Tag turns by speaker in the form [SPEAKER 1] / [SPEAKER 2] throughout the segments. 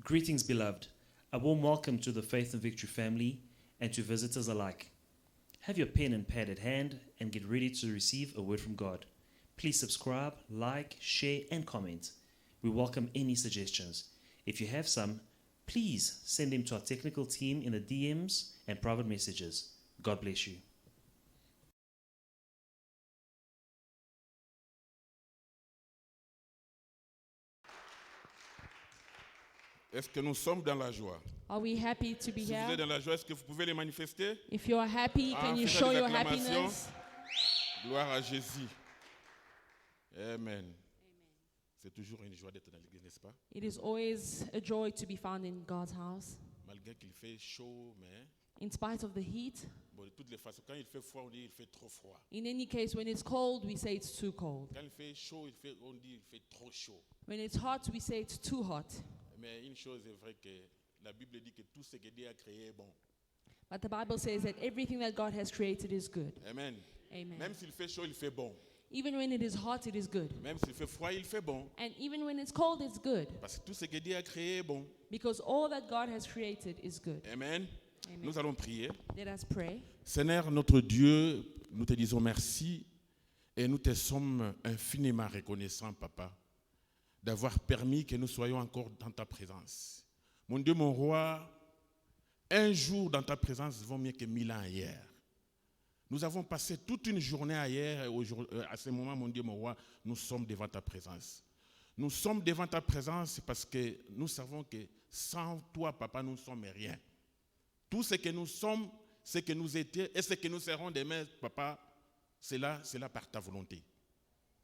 [SPEAKER 1] Greetings, beloved. A warm welcome to the Faith and Victory family and to visitors alike. Have your pen and pad at hand and get ready to receive a word from God. Please subscribe, like, share, and comment. We welcome any suggestions. If you have some, please send them to our technical team in the DMs and private messages. God bless you.
[SPEAKER 2] Est-ce que nous sommes dans la joie?
[SPEAKER 3] Are we happy to be
[SPEAKER 2] Si vous
[SPEAKER 3] here?
[SPEAKER 2] êtes dans la joie, est-ce que vous pouvez les manifester?
[SPEAKER 3] If you are happy, can you
[SPEAKER 2] faites
[SPEAKER 3] show
[SPEAKER 2] des
[SPEAKER 3] your
[SPEAKER 2] acclamations.
[SPEAKER 3] happiness?
[SPEAKER 2] Gloire à Jésus. Amen. C'est toujours une joie d'être dans l'église, n'est-ce pas?
[SPEAKER 3] It is always a joy to be found in God's house.
[SPEAKER 2] Malgré qu'il fait chaud, mais
[SPEAKER 3] In spite of the heat,
[SPEAKER 2] bon, de toutes les façons, quand il fait froid, on dit il fait trop froid.
[SPEAKER 3] in any case, when it's cold, we say it's too cold.
[SPEAKER 2] Quand il fait chaud, on dit il fait trop chaud.
[SPEAKER 3] When it's hot, we say it's too hot.
[SPEAKER 2] Mais une chose est vraie que la Bible dit que tout ce que Dieu a créé est bon.
[SPEAKER 3] But the Bible says that everything that God has created is good.
[SPEAKER 2] Amen.
[SPEAKER 3] Amen.
[SPEAKER 2] Même s'il fait chaud, il fait bon.
[SPEAKER 3] Even when it is hot, it is good.
[SPEAKER 2] Même s'il fait froid, il fait bon.
[SPEAKER 3] And even when it's cold, it's good.
[SPEAKER 2] Parce que tout ce que Dieu a créé est bon.
[SPEAKER 3] Because all that God has created is good.
[SPEAKER 2] Amen.
[SPEAKER 3] Amen.
[SPEAKER 2] Nous allons prier.
[SPEAKER 3] Let us pray.
[SPEAKER 2] Seigneur, notre Dieu, nous te disons merci et nous te sommes infiniment reconnaissants, Papa, d'avoir permis que nous soyons encore dans ta présence. Mon Dieu, mon roi, un jour dans ta présence vaut mieux que 1000 ans ailleurs. Nous avons passé toute une journée ailleurs et à ce moment, mon Dieu, mon roi, nous sommes devant ta présence. Nous sommes devant ta présence parce que nous savons que sans toi, Papa, nous ne sommes rien. Tout ce que nous sommes, ce que nous étions et ce que nous serons demain, Papa, c'est là par ta volonté.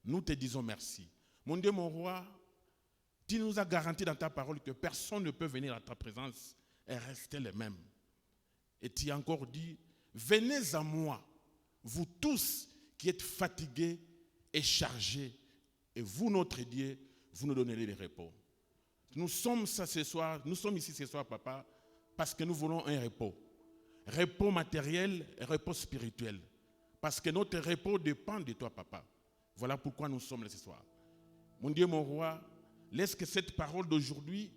[SPEAKER 2] Nous te disons merci. Mon Dieu, mon roi, tu nous as garanti dans ta parole que personne ne peut venir à ta présence et rester le même. Et tu as encore dit, venez à moi, vous tous qui êtes fatigués et chargés, et vous, notre Dieu, vous nous donnerez le repos. Nous sommes ici ce soir, Papa, parce que nous voulons un repos. Repos matériel et repos spirituel. Parce que notre repos dépend de toi, Papa. Voilà pourquoi nous sommes là ce soir. Mon Dieu, mon roi, laisse que cette parole d'aujourd'hui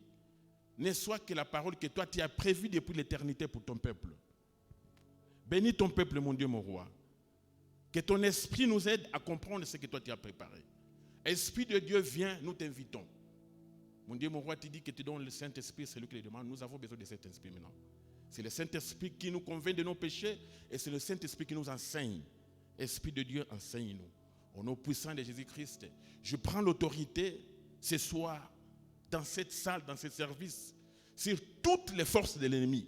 [SPEAKER 2] ne soit que la parole que toi tu as prévue depuis l'éternité pour ton peuple. Bénis ton peuple, mon Dieu, mon roi. Que ton esprit nous aide à comprendre ce que toi tu as préparé. Esprit de Dieu, viens, nous t'invitons. Mon Dieu, mon roi, tu dis que tu donnes le Saint-Esprit, c'est lui qui le demande. Nous avons besoin de cet esprit maintenant. C'est le Saint-Esprit qui nous convainc de nos péchés et c'est le Saint-Esprit qui nous enseigne. Esprit de Dieu, enseigne-nous. Au nom puissant de Jésus-Christ, je prends l'autorité ce soir dans cette salle, dans ce service, sur toutes les forces de l'ennemi.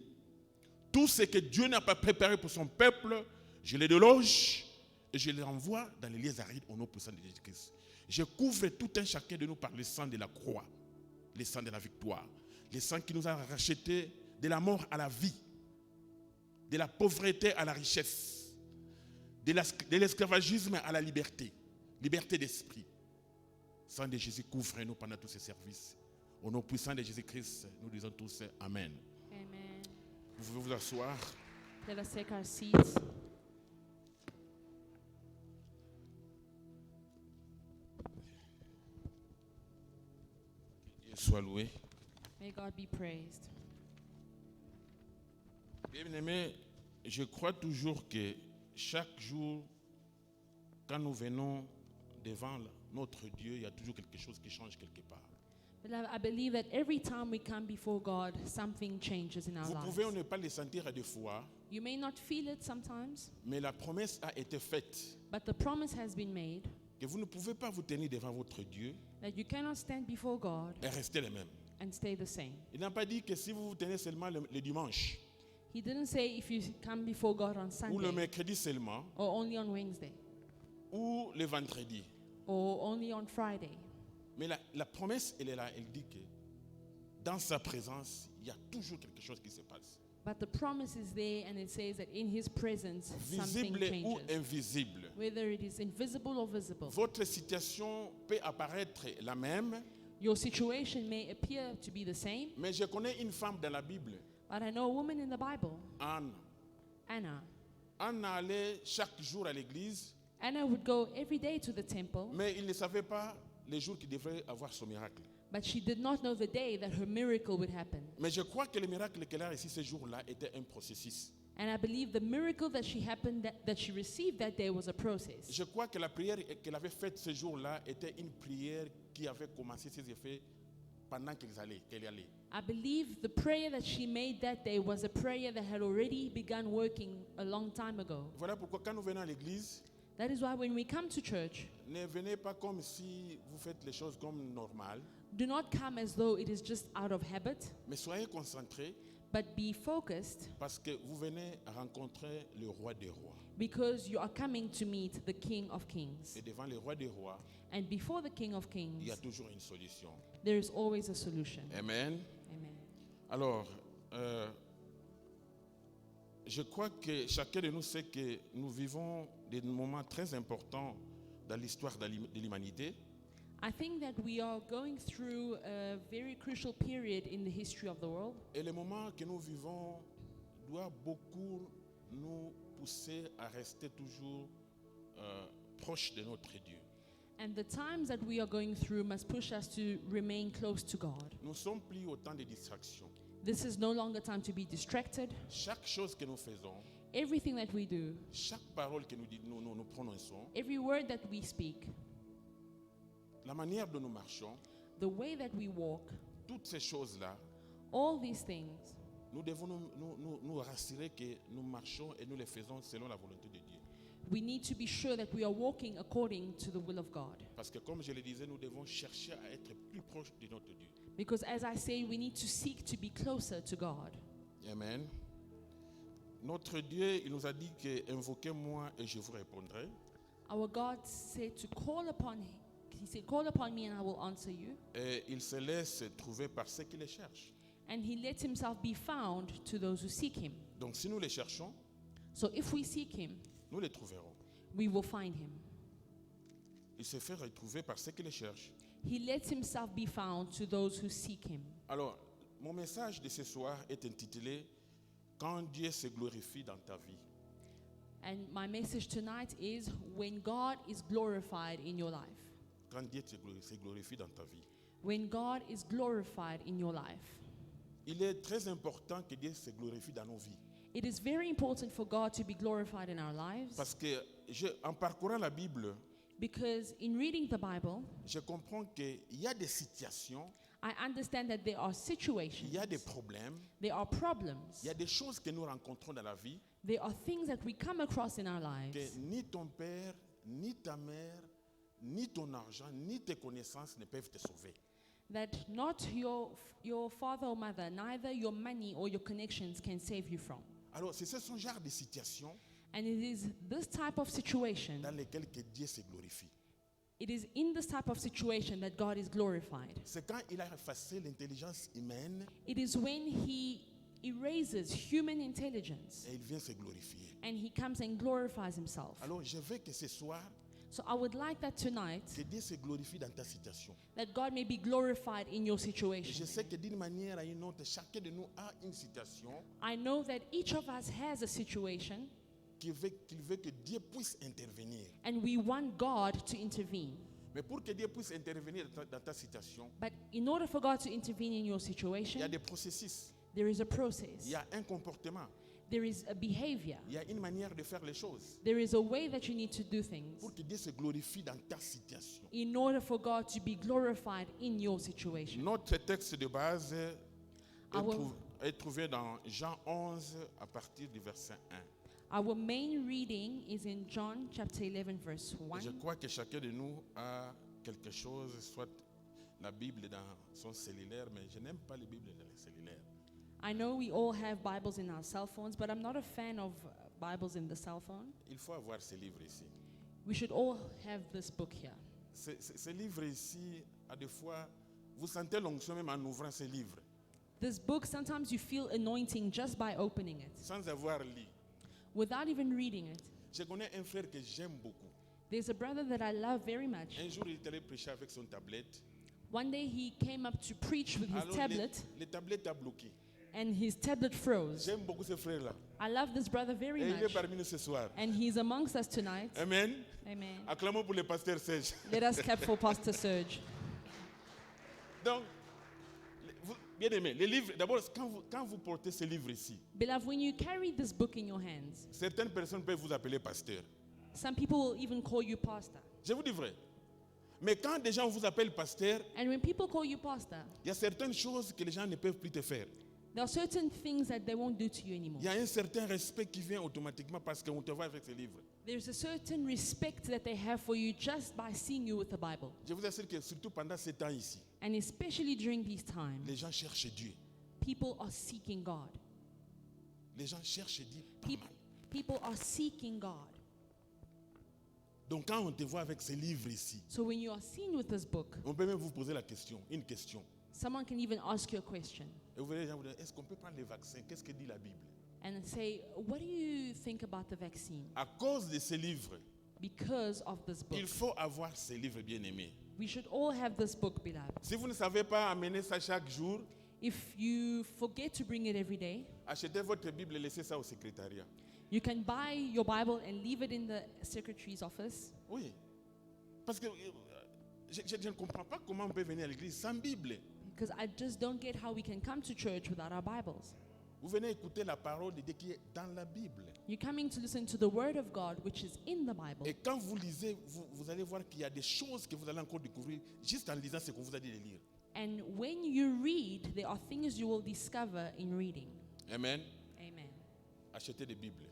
[SPEAKER 2] Tout ce que Dieu n'a pas préparé pour son peuple, je les déloge et je les renvoie dans les lieux arides au nom puissant de Jésus-Christ. Je couvre tout un chacun de nous par le sang de la croix, le sang de la victoire, le sang qui nous a rachetés de la mort à la vie, de la pauvreté à la richesse, de l'esclavagisme à la liberté, liberté d'esprit. Sang de Jésus, couvre-nous pendant tous ces services. Au nom puissant de Jésus-Christ, nous disons tous Amen.
[SPEAKER 3] Amen.
[SPEAKER 2] Vous pouvez vous asseoir.
[SPEAKER 3] Let us take our seats.
[SPEAKER 2] Dieu soit loué.
[SPEAKER 3] May God be praised.
[SPEAKER 2] Bien-aimés, je crois toujours que chaque jour, quand nous venons devant notre Dieu, il y a toujours quelque chose qui change quelque part.
[SPEAKER 3] Beloved, I believe that every time we come before God, something changes in our
[SPEAKER 2] Vous
[SPEAKER 3] lives.
[SPEAKER 2] pouvez ne pas le sentir des fois,
[SPEAKER 3] You may not feel it sometimes,
[SPEAKER 2] mais la promesse a été faite
[SPEAKER 3] but the promise has been made
[SPEAKER 2] que vous ne pouvez pas vous tenir devant votre Dieu
[SPEAKER 3] that you cannot stand before God
[SPEAKER 2] et rester le même.
[SPEAKER 3] and stay the same.
[SPEAKER 2] Il n'a pas dit que si vous vous tenez seulement le dimanche
[SPEAKER 3] He didn't say if you come before God on
[SPEAKER 2] ou le
[SPEAKER 3] Sunday
[SPEAKER 2] mercredi seulement
[SPEAKER 3] or only on Wednesday
[SPEAKER 2] ou le vendredi.
[SPEAKER 3] or only on Friday.
[SPEAKER 2] Mais la promesse, elle est là. Elle dit que dans sa présence, il y a toujours quelque chose qui se passe.
[SPEAKER 3] But the promise is there and it says that in His presence something
[SPEAKER 2] Visible ou
[SPEAKER 3] changes.
[SPEAKER 2] invisible.
[SPEAKER 3] Whether it is invisible or visible.
[SPEAKER 2] Votre situation peut apparaître la même,
[SPEAKER 3] Your situation may appear to be the same,
[SPEAKER 2] mais je connais une femme dans la Bible,
[SPEAKER 3] but I know a woman in the Bible,
[SPEAKER 2] Anne.
[SPEAKER 3] Anna.
[SPEAKER 2] Anne allait chaque jour à l'église,
[SPEAKER 3] Anna would go every day to the temple,
[SPEAKER 2] mais il ne savait pas les jours qu'il devrait avoir son miracle.
[SPEAKER 3] But she did not know the day that her miracle would happen.
[SPEAKER 2] Mais je crois que le miracle qu'elle a reçu ce jour-là était un processus.
[SPEAKER 3] And I believe the miracle that she received that day was a process.
[SPEAKER 2] Je crois que la prière qu'elle avait faite ce jour-là était une prière qui avait commencé ses effets pendant qu'elle allait.
[SPEAKER 3] I believe the prayer that she made that day was a prayer that had already begun working a long time ago.
[SPEAKER 2] Voilà pourquoi quand nous venons à l'église,
[SPEAKER 3] That is why when we come to church,
[SPEAKER 2] ne venez pas comme si vous faites les choses comme normal,
[SPEAKER 3] do not come as though it is just out of habit,
[SPEAKER 2] mais soyez concentrés
[SPEAKER 3] but be focused
[SPEAKER 2] parce que vous venez rencontrer le roi des rois.
[SPEAKER 3] because you are coming to meet the King of Kings.
[SPEAKER 2] Et devant le roi des rois,
[SPEAKER 3] And before the King of
[SPEAKER 2] il y a
[SPEAKER 3] Kings,
[SPEAKER 2] toujours une solution.
[SPEAKER 3] there is always a solution.
[SPEAKER 2] Amen.
[SPEAKER 3] Amen.
[SPEAKER 2] Alors, je crois que chacun de nous sait que nous vivons des moments très importants dans l'histoire de l'humanité.
[SPEAKER 3] I think that we are going through a very crucial period in the history of the world.
[SPEAKER 2] Et le moment que nous vivons doit beaucoup nous pousser à rester toujours proches de notre Dieu.
[SPEAKER 3] And the times that we are going through must push us to remain close to God.
[SPEAKER 2] Nous ne sommes plus au temps de distraction.
[SPEAKER 3] This is no longer time to be distracted.
[SPEAKER 2] Chaque chose que nous faisons,
[SPEAKER 3] Everything that we do,
[SPEAKER 2] chaque parole que nous prononçons,
[SPEAKER 3] every word that we speak,
[SPEAKER 2] la manière dont nous marchons,
[SPEAKER 3] the way that we walk,
[SPEAKER 2] toutes ces choses-là,
[SPEAKER 3] all these things,
[SPEAKER 2] nous devons nous rassurer que nous marchons et nous les faisons selon la volonté de Dieu.
[SPEAKER 3] we need to be sure that we are walking according to the will of God.
[SPEAKER 2] Parce que comme je le disais, nous devons chercher à être plus proches de notre Dieu.
[SPEAKER 3] Because as I say, we need to seek to be closer to God.
[SPEAKER 2] Amen. Notre Dieu, il nous a dit que invoquez-moi et je vous répondrai.
[SPEAKER 3] Our God said to call upon Him. He said, call upon me and I will answer you.
[SPEAKER 2] Et il se laisse trouver par ceux qui les cherchent.
[SPEAKER 3] And He let Himself be found to those who seek Him.
[SPEAKER 2] Donc si nous les cherchons,
[SPEAKER 3] So if we seek Him,
[SPEAKER 2] nous les trouverons.
[SPEAKER 3] we will find Him.
[SPEAKER 2] Il se fait retrouver par ceux qui les cherchent.
[SPEAKER 3] He lets Himself be found to those who seek Him.
[SPEAKER 2] Alors, mon message de ce soir est intitulé « Quand Dieu se glorifie dans ta vie ».
[SPEAKER 3] And my message tonight is when God is glorified in your life.
[SPEAKER 2] Quand Dieu se glorifie dans ta vie.
[SPEAKER 3] When God is glorified in your life.
[SPEAKER 2] Il est très important que Dieu se glorifie dans nos vies.
[SPEAKER 3] It is very important for God to be glorified in our lives
[SPEAKER 2] Parce que en parcourant la Bible,
[SPEAKER 3] because in reading the Bible,
[SPEAKER 2] je comprends qu'il y a des situations,
[SPEAKER 3] I understand that there are situations,
[SPEAKER 2] il y a des problèmes,
[SPEAKER 3] there are problems,
[SPEAKER 2] il y a des choses que nous rencontrons dans la vie
[SPEAKER 3] there are things that we come across in our
[SPEAKER 2] que
[SPEAKER 3] lives
[SPEAKER 2] ni ton père, ni ta mère, ni ton argent, ni tes connaissances ne peuvent te sauver.
[SPEAKER 3] that not your father or mother, neither your money or your connections can save you from.
[SPEAKER 2] Alors, c'est ce genre de situations
[SPEAKER 3] And it is this type of situation,
[SPEAKER 2] dans lesquelles que Dieu se glorifie.
[SPEAKER 3] it is in this type of situation that God is glorified.
[SPEAKER 2] C'est quand il a effacé l'intelligence humaine
[SPEAKER 3] It is when He erases human intelligence
[SPEAKER 2] et il vient se glorifier.
[SPEAKER 3] and He comes and glorifies Himself.
[SPEAKER 2] Alors, je veux que ce soir,
[SPEAKER 3] So I would like that tonight,
[SPEAKER 2] que Dieu se glorifie dans ta situation.
[SPEAKER 3] that God may be glorified in your
[SPEAKER 2] Et je
[SPEAKER 3] situation.
[SPEAKER 2] sais que d'une manière à une autre, chacun de nous a une situation
[SPEAKER 3] I know that each of us has a situation
[SPEAKER 2] qu'il veut que Dieu puisse intervenir.
[SPEAKER 3] and we want God to intervene.
[SPEAKER 2] Mais pour que Dieu puisse intervenir dans ta situation,
[SPEAKER 3] But in order for God to intervene in your
[SPEAKER 2] il y a
[SPEAKER 3] situation,
[SPEAKER 2] des processus,
[SPEAKER 3] there is a
[SPEAKER 2] il
[SPEAKER 3] process,
[SPEAKER 2] y a un comportement,
[SPEAKER 3] there is a behavior,
[SPEAKER 2] il y a une manière de faire les choses
[SPEAKER 3] there is a way that you need to do things
[SPEAKER 2] pour que Dieu se glorifie dans ta situation.
[SPEAKER 3] in order for God to be glorified in your situation.
[SPEAKER 2] Notre texte de base
[SPEAKER 3] Our-
[SPEAKER 2] est trouvé dans Jean 11 à partir du verset 1.
[SPEAKER 3] Our main reading is in John chapter 11 verse
[SPEAKER 2] Et je
[SPEAKER 3] 1.
[SPEAKER 2] crois que chacun de nous a quelque chose, soit la Bible dans son cellulaire, mais je n'aime pas les Bibles dans les cellulaires.
[SPEAKER 3] I know we all have Bibles in our cell phones, but I'm not a fan of Bibles in the cell phone.
[SPEAKER 2] Il faut avoir ce livre ici.
[SPEAKER 3] We should all have this book here.
[SPEAKER 2] Ce livre ici, à des fois, vous sentez l'onction même en ouvrant ce livre,
[SPEAKER 3] This book, sometimes you feel anointing just by opening it,
[SPEAKER 2] sans avoir lu.
[SPEAKER 3] without even reading it.
[SPEAKER 2] Je connais un frère que j'aime beaucoup.
[SPEAKER 3] There's a brother that I love very much.
[SPEAKER 2] Un jour, il est allé prêcher avec son tablette.
[SPEAKER 3] One day he came up to preach with his
[SPEAKER 2] Alors,
[SPEAKER 3] tablet,
[SPEAKER 2] le tablette a bloqué.
[SPEAKER 3] and his tablet froze.
[SPEAKER 2] J'aime beaucoup ce frère-là.
[SPEAKER 3] I love this brother very
[SPEAKER 2] Et il est
[SPEAKER 3] much,
[SPEAKER 2] parmi nous ce soir.
[SPEAKER 3] and he's amongst us tonight.
[SPEAKER 2] Amen.
[SPEAKER 3] Amen.
[SPEAKER 2] Acclamons pour le pasteur Serge.
[SPEAKER 3] Let us clap for Pastor Serge.
[SPEAKER 2] Donc, bien aimé, les livres, d'abord, quand vous portez ces livres ici,
[SPEAKER 3] Beloved, when you carry this book in your hands,
[SPEAKER 2] certaines personnes peuvent vous appeler pasteur.
[SPEAKER 3] some people will even call you pastor.
[SPEAKER 2] Je vous dis vrai. Mais quand des gens vous appellent pasteur,
[SPEAKER 3] And when people call you pastor,
[SPEAKER 2] il y a certaines choses que les gens ne peuvent plus te faire.
[SPEAKER 3] there are certain things that they won't do to you anymore.
[SPEAKER 2] Il y a un certain respect qui vient automatiquement parce qu'on te voit avec ces livres.
[SPEAKER 3] There's a certain respect that they have for you just by seeing you with the Bible.
[SPEAKER 2] Je vous assure que surtout pendant ces temps ici,
[SPEAKER 3] And especially during these times,
[SPEAKER 2] les gens cherchent Dieu.
[SPEAKER 3] people are seeking God.
[SPEAKER 2] Les gens cherchent Dieu pas
[SPEAKER 3] People,
[SPEAKER 2] mal.
[SPEAKER 3] people are seeking God.
[SPEAKER 2] Donc quand on te voit avec ces livres ici,
[SPEAKER 3] So when you are seen with this book,
[SPEAKER 2] on peut même vous poser une question.
[SPEAKER 3] someone can even ask you a question
[SPEAKER 2] Et vous verrez les gens vous dire, est-ce qu'on peut prendre les vaccins? Qu'est-ce que dit la Bible?
[SPEAKER 3] and say, what do you think about the vaccine?
[SPEAKER 2] À cause de ces livres,
[SPEAKER 3] Because of this book.
[SPEAKER 2] il faut avoir ces livres bien aimés.
[SPEAKER 3] We should all have this book, beloved.
[SPEAKER 2] Si vous ne savez pas amener ça chaque jour,
[SPEAKER 3] If you forget to bring it every day,
[SPEAKER 2] achetez votre Bible et laissez ça au secrétariat.
[SPEAKER 3] you can buy your Bible and leave it in the secretary's office.
[SPEAKER 2] Oui. Parce que je ne comprends pas comment on peut venir à l'église sans Bible.
[SPEAKER 3] Because I just don't get how we can come to church without our Bibles.
[SPEAKER 2] Vous venez écouter la parole de Dieu qui est dans la Bible.
[SPEAKER 3] You're coming to listen to the Word of God, which is in the Bible.
[SPEAKER 2] Et quand vous lisez, vous allez voir qu'il y a des choses que vous allez encore découvrir juste en lisant ce qu'on vous a dit de lire.
[SPEAKER 3] And when you read, there are things you will discover in reading.
[SPEAKER 2] Amen.
[SPEAKER 3] Amen.
[SPEAKER 2] Achetez des Bibles.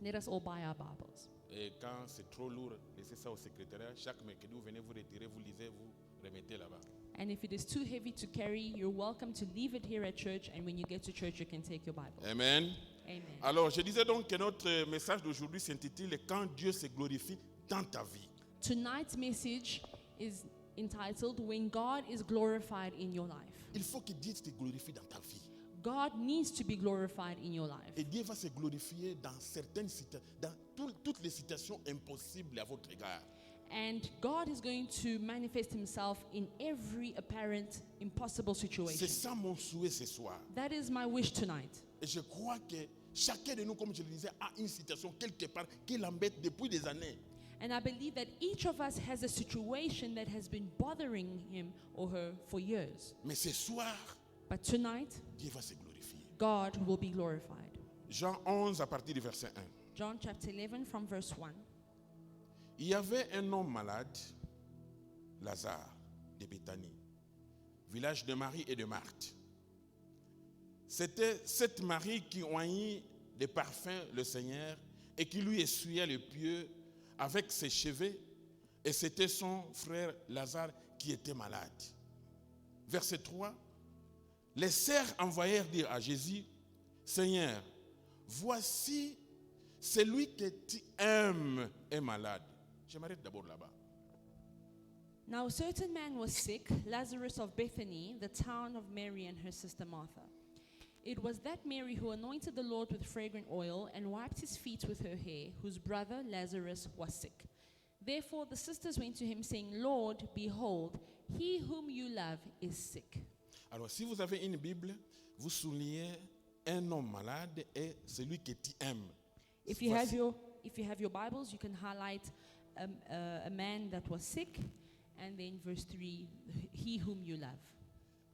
[SPEAKER 3] Let us all buy our Bibles.
[SPEAKER 2] Et quand c'est trop lourd, laissez ça au secrétariat. Chaque mercredi, vous venez vous retirer, vous lisez, vous remettez là-bas.
[SPEAKER 3] And if it is too heavy to carry, you're welcome to leave it here at church. And when you get to church, you can take your Bible.
[SPEAKER 2] Amen.
[SPEAKER 3] Amen.
[SPEAKER 2] Alors, je disais donc que notre message d'aujourd'hui s'intitule « Quand Dieu se glorifie dans ta vie ».
[SPEAKER 3] Tonight's message is entitled When God is Glorified in Your Life.
[SPEAKER 2] Il faut que Dieu se glorifie dans ta vie.
[SPEAKER 3] God needs to be glorified in your life.
[SPEAKER 2] Et Dieu va se glorifier dans toutes les situations impossibles à votre égard.
[SPEAKER 3] And God is going to manifest himself in every apparent impossible
[SPEAKER 2] C'est
[SPEAKER 3] situation.
[SPEAKER 2] ça mon souhait ce soir.
[SPEAKER 3] That is my wish tonight.
[SPEAKER 2] Et je crois que chacun de nous, comme je le disais, a une situation quelque part qui l'embête depuis des années.
[SPEAKER 3] And I believe that each of us has a situation that has been bothering him or her for years.
[SPEAKER 2] Mais ce soir,
[SPEAKER 3] But tonight,
[SPEAKER 2] Dieu va se glorifier.
[SPEAKER 3] God will be glorified.
[SPEAKER 2] Jean 11 à partir du verset 1.
[SPEAKER 3] John chapter 11 from verse 1.
[SPEAKER 2] Il y avait un homme malade, Lazare, de Béthanie, village de Marie et de Marthe. C'était cette Marie qui oignit de parfums le Seigneur et qui lui essuya les pieds avec ses cheveux, et c'était son frère Lazare qui était malade. Verset 3. Les sœurs envoyèrent dire à Jésus, Seigneur, voici celui que tu aimes est malade. Je m'arrête d'abord là-bas.
[SPEAKER 3] Now a certain man was sick, Lazarus of Bethany, the town of Mary and her sister Martha. It was that Mary who anointed the Lord with fragrant oil and wiped his feet with her hair, whose brother Lazarus was sick. Therefore the sisters went to him, saying, Lord, behold, he whom you love is sick.
[SPEAKER 2] Alors, si vous avez une Bible, vous soulignez un homme malade et celui que tu aimes.
[SPEAKER 3] If you have your Bibles, you can highlight a man that was sick, and then verse 3, he whom you love.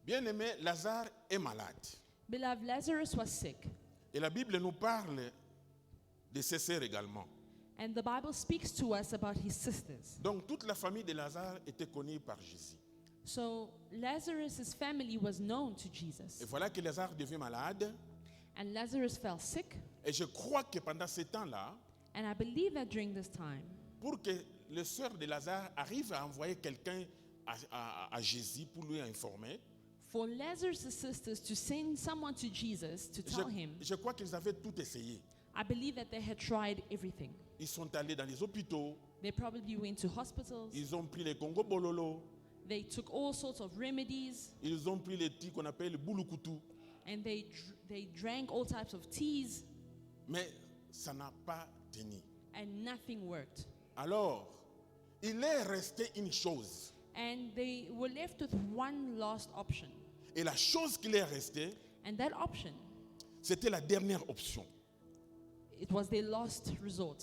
[SPEAKER 2] Bien-aimé, Lazare est malade.
[SPEAKER 3] Beloved, Lazarus was sick,
[SPEAKER 2] Et la Bible nous parle de ses sœurs également.
[SPEAKER 3] and the Bible speaks to us about his sisters.
[SPEAKER 2] Donc, toute la famille de Lazare était connue par Jésus.
[SPEAKER 3] So Lazarus' family was known to
[SPEAKER 2] Et
[SPEAKER 3] Jesus,
[SPEAKER 2] voilà que Lazare devient malade.
[SPEAKER 3] and Lazarus fell sick.
[SPEAKER 2] Et je crois que pendant ce temps-là,
[SPEAKER 3] And I believe that during this time,
[SPEAKER 2] pour que les sœurs de Lazare arrivent à envoyer quelqu'un à Jésus pour lui informer,
[SPEAKER 3] for Lazarus' sisters to send someone to Jesus to tell him,
[SPEAKER 2] je crois qu'ils avaient tout essayé.
[SPEAKER 3] I believe that they had tried everything.
[SPEAKER 2] Ils sont allés dans les hôpitaux,
[SPEAKER 3] They probably went to hospitals.
[SPEAKER 2] ils ont pris les Congo Bololo,
[SPEAKER 3] They took all sorts of remedies,
[SPEAKER 2] ils ont pris les tis qu'on appelle le boulukoutou,
[SPEAKER 3] and they drank all types of teas,
[SPEAKER 2] mais ça n'a pas tenu.
[SPEAKER 3] and nothing worked.
[SPEAKER 2] Alors, il est resté une chose.
[SPEAKER 3] And they were left with one last option.
[SPEAKER 2] Et la chose qui est restée,
[SPEAKER 3] And that option,
[SPEAKER 2] c'était la dernière option.
[SPEAKER 3] it was their last resort.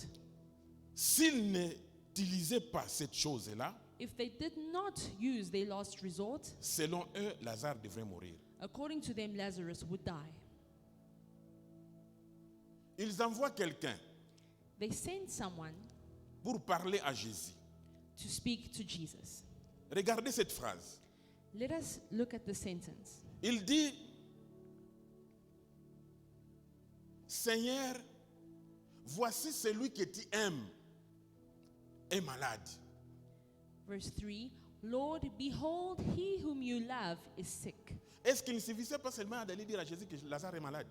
[SPEAKER 2] S'ils n'utilisaient pas cette chose-là,
[SPEAKER 3] If they did not use their last resort,
[SPEAKER 2] selon eux, Lazare devrait mourir.
[SPEAKER 3] according to them, Lazarus would die.
[SPEAKER 2] Ils envoient quelqu'un
[SPEAKER 3] They sent someone
[SPEAKER 2] pour parler à Jésus.
[SPEAKER 3] to speak to Jesus.
[SPEAKER 2] Regardez cette phrase.
[SPEAKER 3] Let us look at the sentence.
[SPEAKER 2] Il dit, Seigneur, voici celui que tu aimes est malade.
[SPEAKER 3] Verse 3, Lord, behold, he whom you love is sick.
[SPEAKER 2] Est-ce qu'il ne suffisait pas seulement d'aller dire à Jésus que Lazare est malade?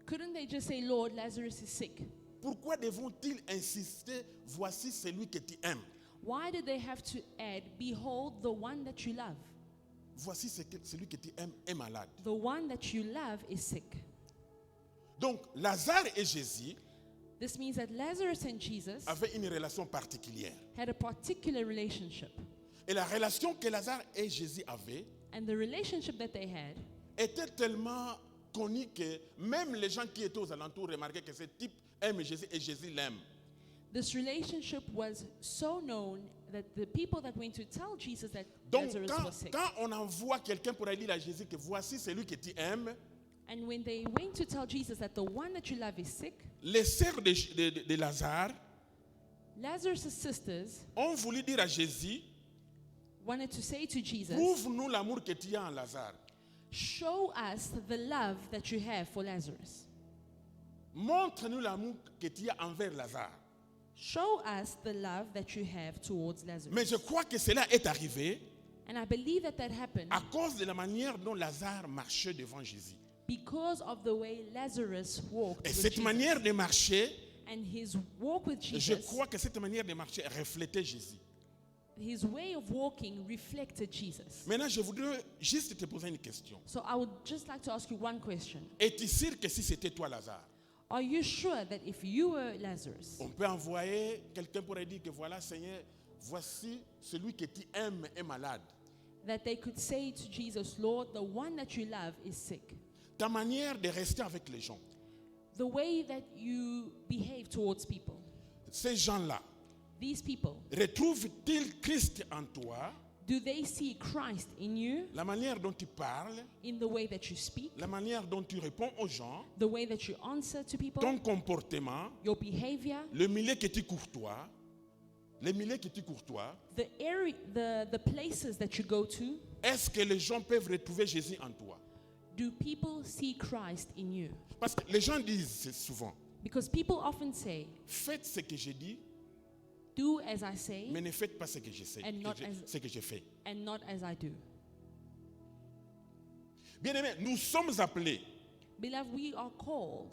[SPEAKER 3] Couldn't they just say, Lord, Lazarus is sick?
[SPEAKER 2] Pourquoi devront-ils insister, voici celui que tu aimes?
[SPEAKER 3] Why did they have to add, behold, the one that you love?
[SPEAKER 2] Voici celui que tu aimes est malade.
[SPEAKER 3] The one that you love is sick.
[SPEAKER 2] Donc, Lazare et Jésus
[SPEAKER 3] This means that Lazarus and Jesus
[SPEAKER 2] avaient une relation particulière.
[SPEAKER 3] had a particular relationship.
[SPEAKER 2] Et la relation que Lazare et Jésus avaient
[SPEAKER 3] And the relationship that they had
[SPEAKER 2] était tellement connue que même les gens qui étaient aux alentours remarquaient que ce type aime Jésus et Jésus l'aime.
[SPEAKER 3] This relationship was so known that the people that went to tell Jesus that
[SPEAKER 2] Donc,
[SPEAKER 3] Lazarus was sick,
[SPEAKER 2] quand on envoie quelqu'un pour aller dire à Jésus que voici celui que tu aimes,
[SPEAKER 3] and when they went to tell Jesus that the one that you love is sick,
[SPEAKER 2] les sœurs de Lazare
[SPEAKER 3] Lazarus' sisters
[SPEAKER 2] ont voulu dire à Jésus,
[SPEAKER 3] wanted to say to Jesus,
[SPEAKER 2] prouve-nous l'amour que tu as en Lazare.
[SPEAKER 3] show us the love that you have for Lazarus.
[SPEAKER 2] Montre-nous l'amour que tu as envers Lazare.
[SPEAKER 3] Show us the love that you have towards Lazarus.
[SPEAKER 2] Mais je crois que cela est arrivé
[SPEAKER 3] And I believe that that happened
[SPEAKER 2] à cause de la manière dont Lazare marchait devant Jésus.
[SPEAKER 3] because of the way Lazarus walked
[SPEAKER 2] Et
[SPEAKER 3] with
[SPEAKER 2] cette
[SPEAKER 3] Jesus.
[SPEAKER 2] manière de marcher,
[SPEAKER 3] And his walk with
[SPEAKER 2] je
[SPEAKER 3] Jesus,
[SPEAKER 2] crois que cette manière de marcher reflétait Jésus.
[SPEAKER 3] his way of walking reflected Jesus.
[SPEAKER 2] Maintenant, je voudrais juste te poser une question.
[SPEAKER 3] So I would just like to ask you one question.
[SPEAKER 2] Es-tu sûr que si c'était toi, Lazare,
[SPEAKER 3] Are you sure that if you were Lazarus,
[SPEAKER 2] on peut envoyer quelqu'un pour dire que voilà, Seigneur, voici celui que tu aimes est malade.
[SPEAKER 3] that they could say to Jesus, Lord, the one that you love is sick?
[SPEAKER 2] Ta manière de rester avec les gens,
[SPEAKER 3] The way that you behave towards people,
[SPEAKER 2] ces gens-là,
[SPEAKER 3] these people,
[SPEAKER 2] retrouvent-ils Christ en toi?
[SPEAKER 3] do they see Christ in you,
[SPEAKER 2] La manière dont tu parles,
[SPEAKER 3] in the way that you speak,
[SPEAKER 2] la manière dont tu réponds aux gens,
[SPEAKER 3] the way that you answer to people,
[SPEAKER 2] ton comportement,
[SPEAKER 3] your behavior,
[SPEAKER 2] le milieu que tu courtoies, les milieux que tu courtoies,
[SPEAKER 3] the area, the places that you go to?
[SPEAKER 2] est-ce que les gens peuvent retrouver Jésus en toi?
[SPEAKER 3] Do people see Christ in you?
[SPEAKER 2] Parce que les gens disent souvent,
[SPEAKER 3] Because people often say,
[SPEAKER 2] faites ce que je dis,
[SPEAKER 3] do as I say
[SPEAKER 2] mais ne faites pas ce que je sais,
[SPEAKER 3] And not as-
[SPEAKER 2] ce que je fais.
[SPEAKER 3] and not as I do.
[SPEAKER 2] Bien-aimés, nous sommes appelés
[SPEAKER 3] Beloved, we are called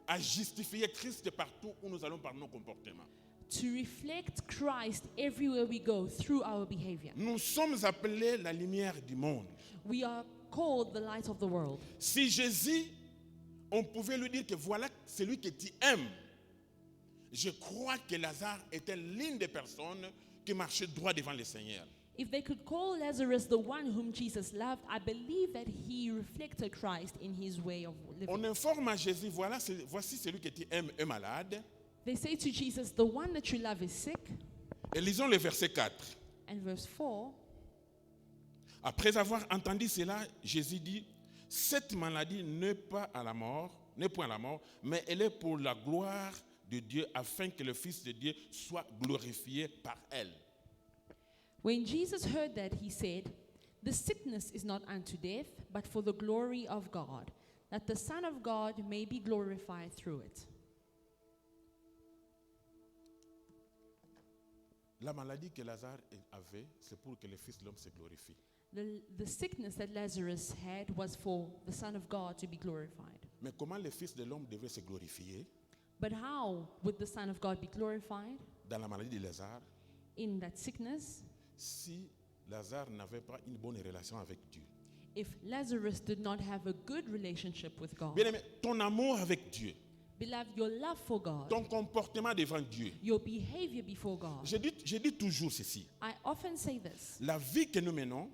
[SPEAKER 2] à justifier Christ partout où nous allons par nos comportements.
[SPEAKER 3] to reflect Christ everywhere we go through our behavior.
[SPEAKER 2] Nous sommes appelés la lumière du monde.
[SPEAKER 3] We are called the light of the world.
[SPEAKER 2] Si Jésus, on pouvait lui dire que voilà celui que tu aimes, je crois que Lazare était l'une des personnes qui marchait droit devant le Seigneur.
[SPEAKER 3] If they could call Lazarus the one whom Jesus loved, I believe that he reflected Christ in his way of living.
[SPEAKER 2] On informe à Jésus, voilà, voici celui que tu aimes est malade.
[SPEAKER 3] They say to Jesus, the one that you love is sick.
[SPEAKER 2] Et lisons le verset 4.
[SPEAKER 3] And verse 4,
[SPEAKER 2] Après avoir entendu cela, Jésus dit, cette maladie n'est pas à la mort, n'est point à la mort, mais elle est pour la gloire de Dieu, afin que le Fils de Dieu soit glorifié par elle.
[SPEAKER 3] when Jesus heard that, he said, the sickness is not unto death, but for the glory of God, that the Son of God may be glorified through it.
[SPEAKER 2] La maladie que Lazare avait, c'est pour que le Fils de l'homme se glorifie.
[SPEAKER 3] The sickness that Lazarus had was for the Son of God to be glorified.
[SPEAKER 2] Mais comment le Fils de l'homme devait se glorifier
[SPEAKER 3] But how would the Son of God be glorified
[SPEAKER 2] dans la maladie de Lazare
[SPEAKER 3] in that sickness
[SPEAKER 2] si Lazare n'avait pas une bonne relation avec Dieu?
[SPEAKER 3] if Lazarus did not have a good relationship with God?
[SPEAKER 2] Bien-aimé, ton amour avec Dieu,
[SPEAKER 3] Beloved, your love for God,
[SPEAKER 2] ton comportement devant Dieu.
[SPEAKER 3] your behavior before God.
[SPEAKER 2] Je dis toujours ceci.
[SPEAKER 3] I often say this.
[SPEAKER 2] La vie que nous menons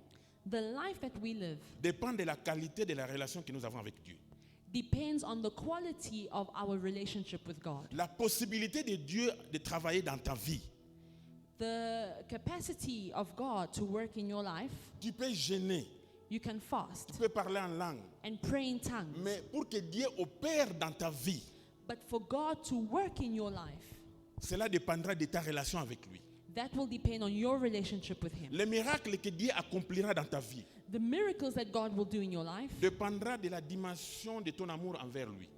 [SPEAKER 3] The life that we live
[SPEAKER 2] dépend de la qualité de la relation que nous avons avec Dieu.
[SPEAKER 3] depends on the quality of our relationship with God.
[SPEAKER 2] La possibilité de Dieu de travailler dans ta vie
[SPEAKER 3] the capacity of God to work in your life,
[SPEAKER 2] Tu peux jeûner,
[SPEAKER 3] you can fast
[SPEAKER 2] tu peux parler en langue.
[SPEAKER 3] and pray in tongues.
[SPEAKER 2] Mais pour que Dieu opère dans ta vie,
[SPEAKER 3] But for God to work in your life,
[SPEAKER 2] cela dépendra de ta relation avec lui.
[SPEAKER 3] that will depend on your relationship with Him.
[SPEAKER 2] Les miracles que Dieu accomplira dans ta vie
[SPEAKER 3] The miracles that God will do in your life
[SPEAKER 2] dépendra de la dimension de ton amour envers lui.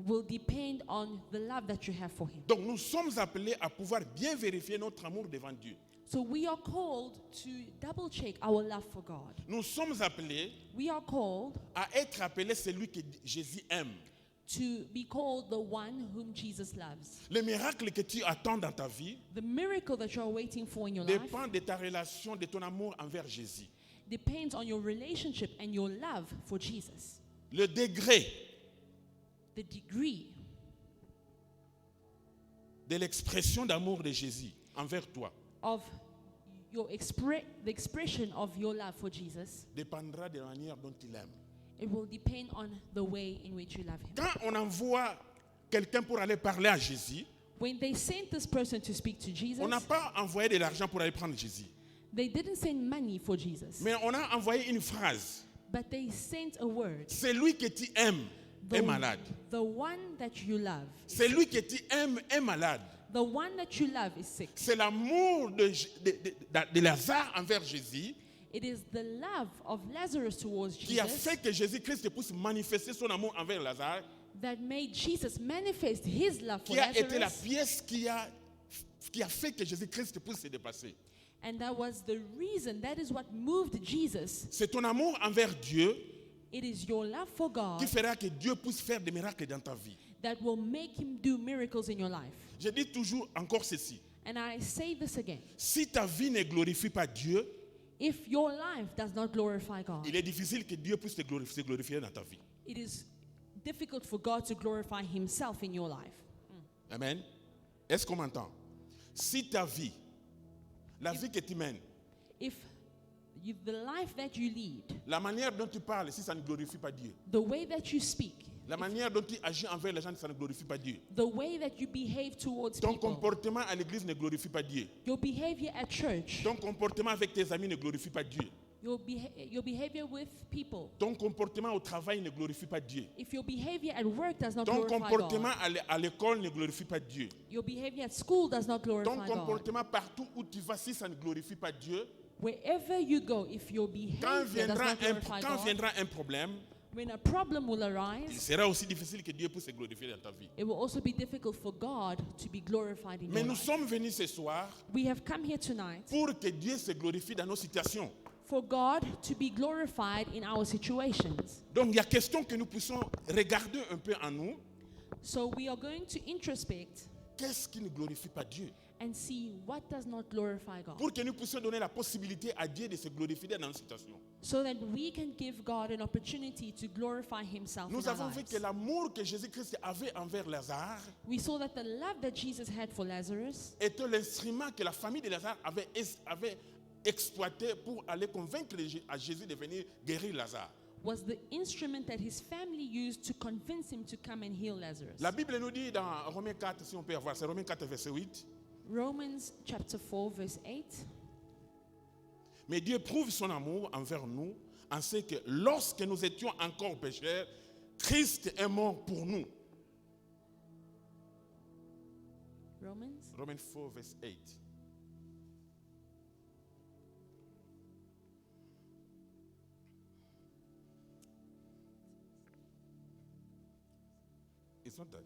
[SPEAKER 3] will depend on the love that you have for Him.
[SPEAKER 2] Donc nous sommes appelés à pouvoir bien vérifier notre amour devant Dieu.
[SPEAKER 3] So we are called to double check our love for God.
[SPEAKER 2] Nous sommes appelés
[SPEAKER 3] We are called
[SPEAKER 2] à être appelés celui que Jésus aime.
[SPEAKER 3] to be called the one whom Jesus loves.
[SPEAKER 2] Les miracles que tu attends dans ta vie
[SPEAKER 3] The miracle that you're waiting for in your life
[SPEAKER 2] dépendent de ta relation, de ton amour envers Jésus.
[SPEAKER 3] depends on your relationship and your love for Jesus.
[SPEAKER 2] Le degré
[SPEAKER 3] The degree
[SPEAKER 2] de l'expression d'amour de Jésus envers toi
[SPEAKER 3] of the expression of your love for Jesus,
[SPEAKER 2] dépendra de la manière dont il aime.
[SPEAKER 3] it will depend on the way in which you love Him.
[SPEAKER 2] Quand on envoie quelqu'un pour aller parler à Jésus,
[SPEAKER 3] When they sent this person to speak to Jesus,
[SPEAKER 2] on n'a pas envoyé de l'argent pour aller prendre Jésus.
[SPEAKER 3] they didn't send money for Jesus,
[SPEAKER 2] Mais on a envoyé une phrase.
[SPEAKER 3] but they sent a word.
[SPEAKER 2] Celui que tu aimes est malade.
[SPEAKER 3] The one that you love,
[SPEAKER 2] Celui que tu aimes est malade.
[SPEAKER 3] the one that you love is sick.
[SPEAKER 2] C'est l'amour de Lazare envers Jésus
[SPEAKER 3] It is the love of Lazarus towards
[SPEAKER 2] qui a
[SPEAKER 3] Jesus
[SPEAKER 2] fait que Jésus-Christ puisse manifester son amour envers Lazare,
[SPEAKER 3] that made Jesus manifest His love for
[SPEAKER 2] qui a été la
[SPEAKER 3] Lazarus.
[SPEAKER 2] pièce qui a fait que Jésus-Christ puisse se dépasser.
[SPEAKER 3] And that was the reason, that is what moved Jesus.
[SPEAKER 2] C'est ton amour envers Dieu
[SPEAKER 3] It is your love for God
[SPEAKER 2] qui fera que Dieu puisse faire des miracles dans ta vie.
[SPEAKER 3] that will make Him do miracles in your life.
[SPEAKER 2] Je dis toujours encore ceci.
[SPEAKER 3] And I say this again.
[SPEAKER 2] Si ta vie ne glorifie pas Dieu,
[SPEAKER 3] If your life does not glorify God,
[SPEAKER 2] il est difficile que Dieu puisse se glorifier dans ta vie.
[SPEAKER 3] it is difficult for God to glorify Himself in your life.
[SPEAKER 2] Amen. Est-ce qu'on m'entend? Si ta vie, la vie que tu mènes,
[SPEAKER 3] If the life that you lead,
[SPEAKER 2] la manière dont tu parles, si ça ne glorifie pas Dieu,
[SPEAKER 3] the way that you speak,
[SPEAKER 2] la manière dont tu agis envers les gens, ça ne glorifie pas Dieu.
[SPEAKER 3] the way that you behave towards
[SPEAKER 2] Ton
[SPEAKER 3] people,
[SPEAKER 2] comportement à l'église ne glorifie pas Dieu.
[SPEAKER 3] your behavior at church,
[SPEAKER 2] Ton comportement avec tes amis ne glorifie pas Dieu.
[SPEAKER 3] your behavior with people,
[SPEAKER 2] Ton comportement au travail ne glorifie pas Dieu.
[SPEAKER 3] if your behavior at work does not
[SPEAKER 2] Ton
[SPEAKER 3] glorify
[SPEAKER 2] comportement
[SPEAKER 3] God,
[SPEAKER 2] à l'école ne glorifie pas Dieu.
[SPEAKER 3] your behavior at school does not
[SPEAKER 2] Ton
[SPEAKER 3] glorify God.
[SPEAKER 2] comportement partout où tu vas, si ça ne glorifie pas Dieu,
[SPEAKER 3] Wherever you go, if your
[SPEAKER 2] quand
[SPEAKER 3] behavior does not glorify God,
[SPEAKER 2] viendra un problème,
[SPEAKER 3] when a problem will
[SPEAKER 2] il
[SPEAKER 3] arise,
[SPEAKER 2] sera aussi difficile que Dieu puisse se glorifier dans ta vie.
[SPEAKER 3] it will also be difficult for God to be glorified in
[SPEAKER 2] Mais
[SPEAKER 3] your
[SPEAKER 2] nous
[SPEAKER 3] life.
[SPEAKER 2] sommes venus ce soir
[SPEAKER 3] We have come here tonight
[SPEAKER 2] pour que Dieu se glorifie dans nos situations.
[SPEAKER 3] for God to be glorified in our situations.
[SPEAKER 2] Donc il y a question que nous puissions regarder un peu en nous.
[SPEAKER 3] So we are going to introspect
[SPEAKER 2] Qu'est-ce qui ne glorifie pas Dieu?
[SPEAKER 3] and see what does not glorify God,
[SPEAKER 2] Pour que nous puissions donner la possibilité à Dieu de se glorifier dans nos situations.
[SPEAKER 3] so that we can give God an opportunity to glorify Himself
[SPEAKER 2] Nous
[SPEAKER 3] in our
[SPEAKER 2] avons vu
[SPEAKER 3] lives.
[SPEAKER 2] que l'amour que Jésus-Christ avait envers Lazare
[SPEAKER 3] We saw that the love that Jesus had for Lazarus
[SPEAKER 2] était l'instrument que la famille de Lazare avait exploité pour aller convaincre à Jésus de venir guérir Lazare.
[SPEAKER 3] was the instrument that his family used to convince him to come and heal Lazarus.
[SPEAKER 2] La Bible nous dit dans Romains 4, si on peut avoir, c'est Romains 4, verset 8.
[SPEAKER 3] Romans chapter 4 verse 8.
[SPEAKER 2] Mais Dieu prouve son amour envers nous en ce que lorsque nous étions encore pécheurs, Christ est mort pour nous.
[SPEAKER 3] Romans
[SPEAKER 2] Romains 4, verset 8. It's not that.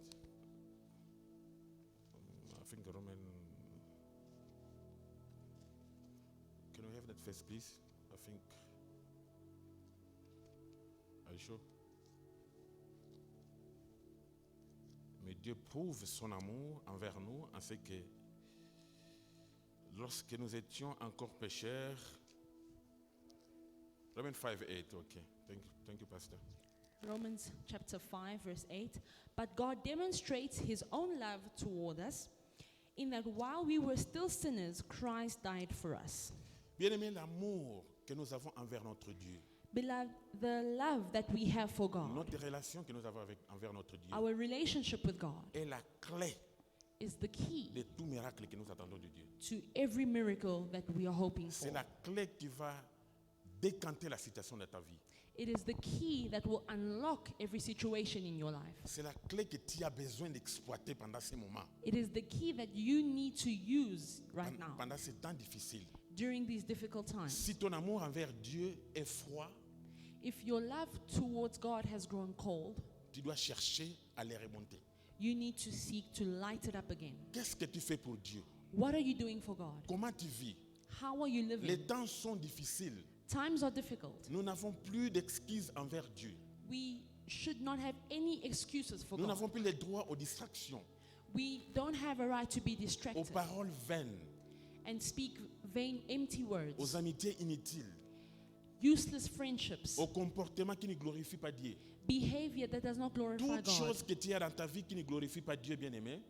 [SPEAKER 2] I think Roman. Can we have that first, please? I think. Are you sure? Mais Dieu prouve son amour envers nous en ce que lorsque nous étions encore pécheurs. Romans 5, 8. Okay. Thank you, Pastor.
[SPEAKER 3] Romans chapter 5 verse 8. But God demonstrates his own love toward us in that while we were still sinners, Christ died for us.
[SPEAKER 2] Bien-aimé, l'amour que nous avons envers notre Dieu,
[SPEAKER 3] Beloved, the love that we have for God,
[SPEAKER 2] notre relation que nous avons envers notre Dieu
[SPEAKER 3] our relationship with God,
[SPEAKER 2] est la clé
[SPEAKER 3] is the key
[SPEAKER 2] de tout miracle que nous attendons de Dieu.
[SPEAKER 3] to every miracle that we are hoping
[SPEAKER 2] C'est
[SPEAKER 3] for.
[SPEAKER 2] la clé qui va décanter la situation de ta vie.
[SPEAKER 3] It is the key that will unlock every situation in your life.
[SPEAKER 2] C'est la clé que tu as besoin d'exploiter pendant ces moments,
[SPEAKER 3] It is the key that you need to use right now
[SPEAKER 2] pendant ces temps difficiles.
[SPEAKER 3] during these difficult times.
[SPEAKER 2] Si ton amour envers Dieu est froid,
[SPEAKER 3] If your love towards God has grown cold,
[SPEAKER 2] tu dois chercher à les remonter.
[SPEAKER 3] you need to seek to light it up again.
[SPEAKER 2] Qu'est-ce que tu fais pour Dieu?
[SPEAKER 3] What are you doing for God?
[SPEAKER 2] Comment tu vis?
[SPEAKER 3] How are you
[SPEAKER 2] Les
[SPEAKER 3] living?
[SPEAKER 2] temps sont difficiles.
[SPEAKER 3] Times are difficult.
[SPEAKER 2] Nous n'avons plus d'excuses envers Dieu.
[SPEAKER 3] We should not have any excuses for
[SPEAKER 2] Nous
[SPEAKER 3] God.
[SPEAKER 2] n'avons plus le droit aux distractions,
[SPEAKER 3] We don't have a right to be
[SPEAKER 2] aux
[SPEAKER 3] distracted
[SPEAKER 2] paroles vaines,
[SPEAKER 3] and speak vain, empty words,
[SPEAKER 2] aux amitiés inutiles,
[SPEAKER 3] useless friendships,
[SPEAKER 2] aux comportements qui ne glorifient pas Dieu.
[SPEAKER 3] behavior that does not glorify
[SPEAKER 2] Toute
[SPEAKER 3] God.
[SPEAKER 2] chose que tu as dans ta vie qui ne glorifie pas Dieu, bien-aimé,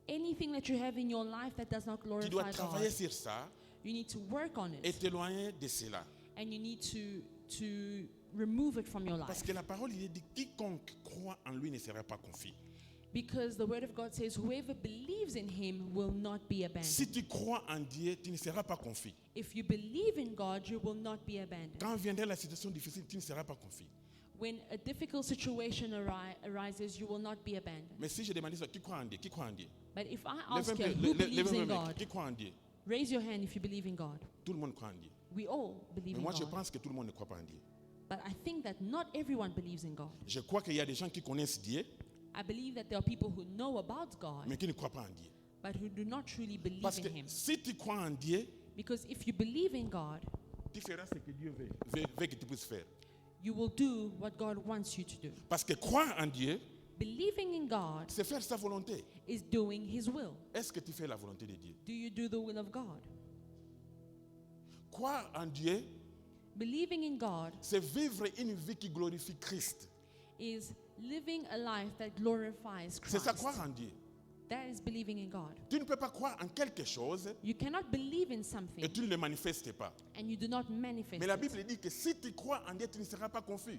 [SPEAKER 3] Anything that you have in your life that does not
[SPEAKER 2] tu dois
[SPEAKER 3] glorify
[SPEAKER 2] travailler
[SPEAKER 3] God,
[SPEAKER 2] sur ça
[SPEAKER 3] you need to work on
[SPEAKER 2] et
[SPEAKER 3] it
[SPEAKER 2] t'éloigner de cela.
[SPEAKER 3] and you need to remove it from your
[SPEAKER 2] Parce
[SPEAKER 3] life.
[SPEAKER 2] que la parole, il est dit, quiconque croit en lui ne sera pas confus.
[SPEAKER 3] Because the word of God says, whoever believes in him will not be abandoned.
[SPEAKER 2] Si tu crois en Dieu, tu ne seras pas confus.
[SPEAKER 3] If you believe in God, you will not be abandoned.
[SPEAKER 2] Quand viendra la situation difficile, tu ne seras pas confus.
[SPEAKER 3] When a difficult situation arises, you will not be abandoned.
[SPEAKER 2] Mais si je demande ça, qui croit en Dieu? Qui croit en Dieu?
[SPEAKER 3] But if I
[SPEAKER 2] Lève
[SPEAKER 3] ask
[SPEAKER 2] un
[SPEAKER 3] you,
[SPEAKER 2] peu,
[SPEAKER 3] who believes
[SPEAKER 2] lève un
[SPEAKER 3] in
[SPEAKER 2] peu,
[SPEAKER 3] God?
[SPEAKER 2] qui croit en Dieu?
[SPEAKER 3] Raise your hand if you believe in God.
[SPEAKER 2] Tout le monde croit en Dieu.
[SPEAKER 3] We all believe
[SPEAKER 2] Mais
[SPEAKER 3] in
[SPEAKER 2] moi, je
[SPEAKER 3] God.
[SPEAKER 2] pense que tout le monde ne croit pas en Dieu.
[SPEAKER 3] But I think that not everyone believes in God.
[SPEAKER 2] Je crois qu'il y a des gens qui connaissent Dieu,
[SPEAKER 3] I believe that there are people who know about God,
[SPEAKER 2] mais qui ne croient pas en Dieu.
[SPEAKER 3] but who do not truly believe
[SPEAKER 2] Parce
[SPEAKER 3] in
[SPEAKER 2] que
[SPEAKER 3] him.
[SPEAKER 2] si tu crois en Dieu,
[SPEAKER 3] Because if you believe in God,
[SPEAKER 2] tu feras ce que Dieu veut que tu puisses faire.
[SPEAKER 3] you will do what God wants you to do.
[SPEAKER 2] Parce que croire en Dieu,
[SPEAKER 3] Believing in God
[SPEAKER 2] c'est faire sa volonté.
[SPEAKER 3] is doing his will.
[SPEAKER 2] Est-ce que tu fais la volonté de Dieu?
[SPEAKER 3] Do you do the will of God?
[SPEAKER 2] Croire en Dieu,
[SPEAKER 3] Believing in God
[SPEAKER 2] c'est vivre une vie qui glorifie Christ.
[SPEAKER 3] is living a life that glorifies
[SPEAKER 2] C'est ça,
[SPEAKER 3] Christ.
[SPEAKER 2] croire en Dieu.
[SPEAKER 3] That is believing in God.
[SPEAKER 2] Tu ne peux pas croire en quelque chose
[SPEAKER 3] You cannot believe in something
[SPEAKER 2] et tu ne le manifestes pas.
[SPEAKER 3] and you do not manifest
[SPEAKER 2] Mais la
[SPEAKER 3] it.
[SPEAKER 2] Bible dit que si tu crois en Dieu, tu ne seras pas confus.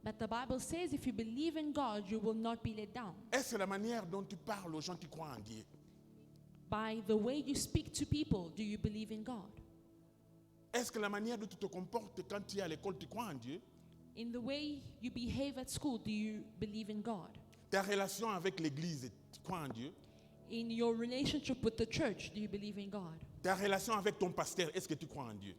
[SPEAKER 3] But the Bible says if you believe in God, you will not be let down.
[SPEAKER 2] Est-ce la manière dont tu parles aux gens qui croient en Dieu?
[SPEAKER 3] By the way you speak to people, do you believe in God?
[SPEAKER 2] Est-ce que la manière dont tu te comportes quand tu es à l'école, tu crois en Dieu?
[SPEAKER 3] In the way you behave at school, do you believe in God?
[SPEAKER 2] Ta relation avec l'Église, tu crois en Dieu?
[SPEAKER 3] In your relationship with the church, do you believe in God?
[SPEAKER 2] Ta relation avec ton pasteur, est-ce que tu crois en Dieu?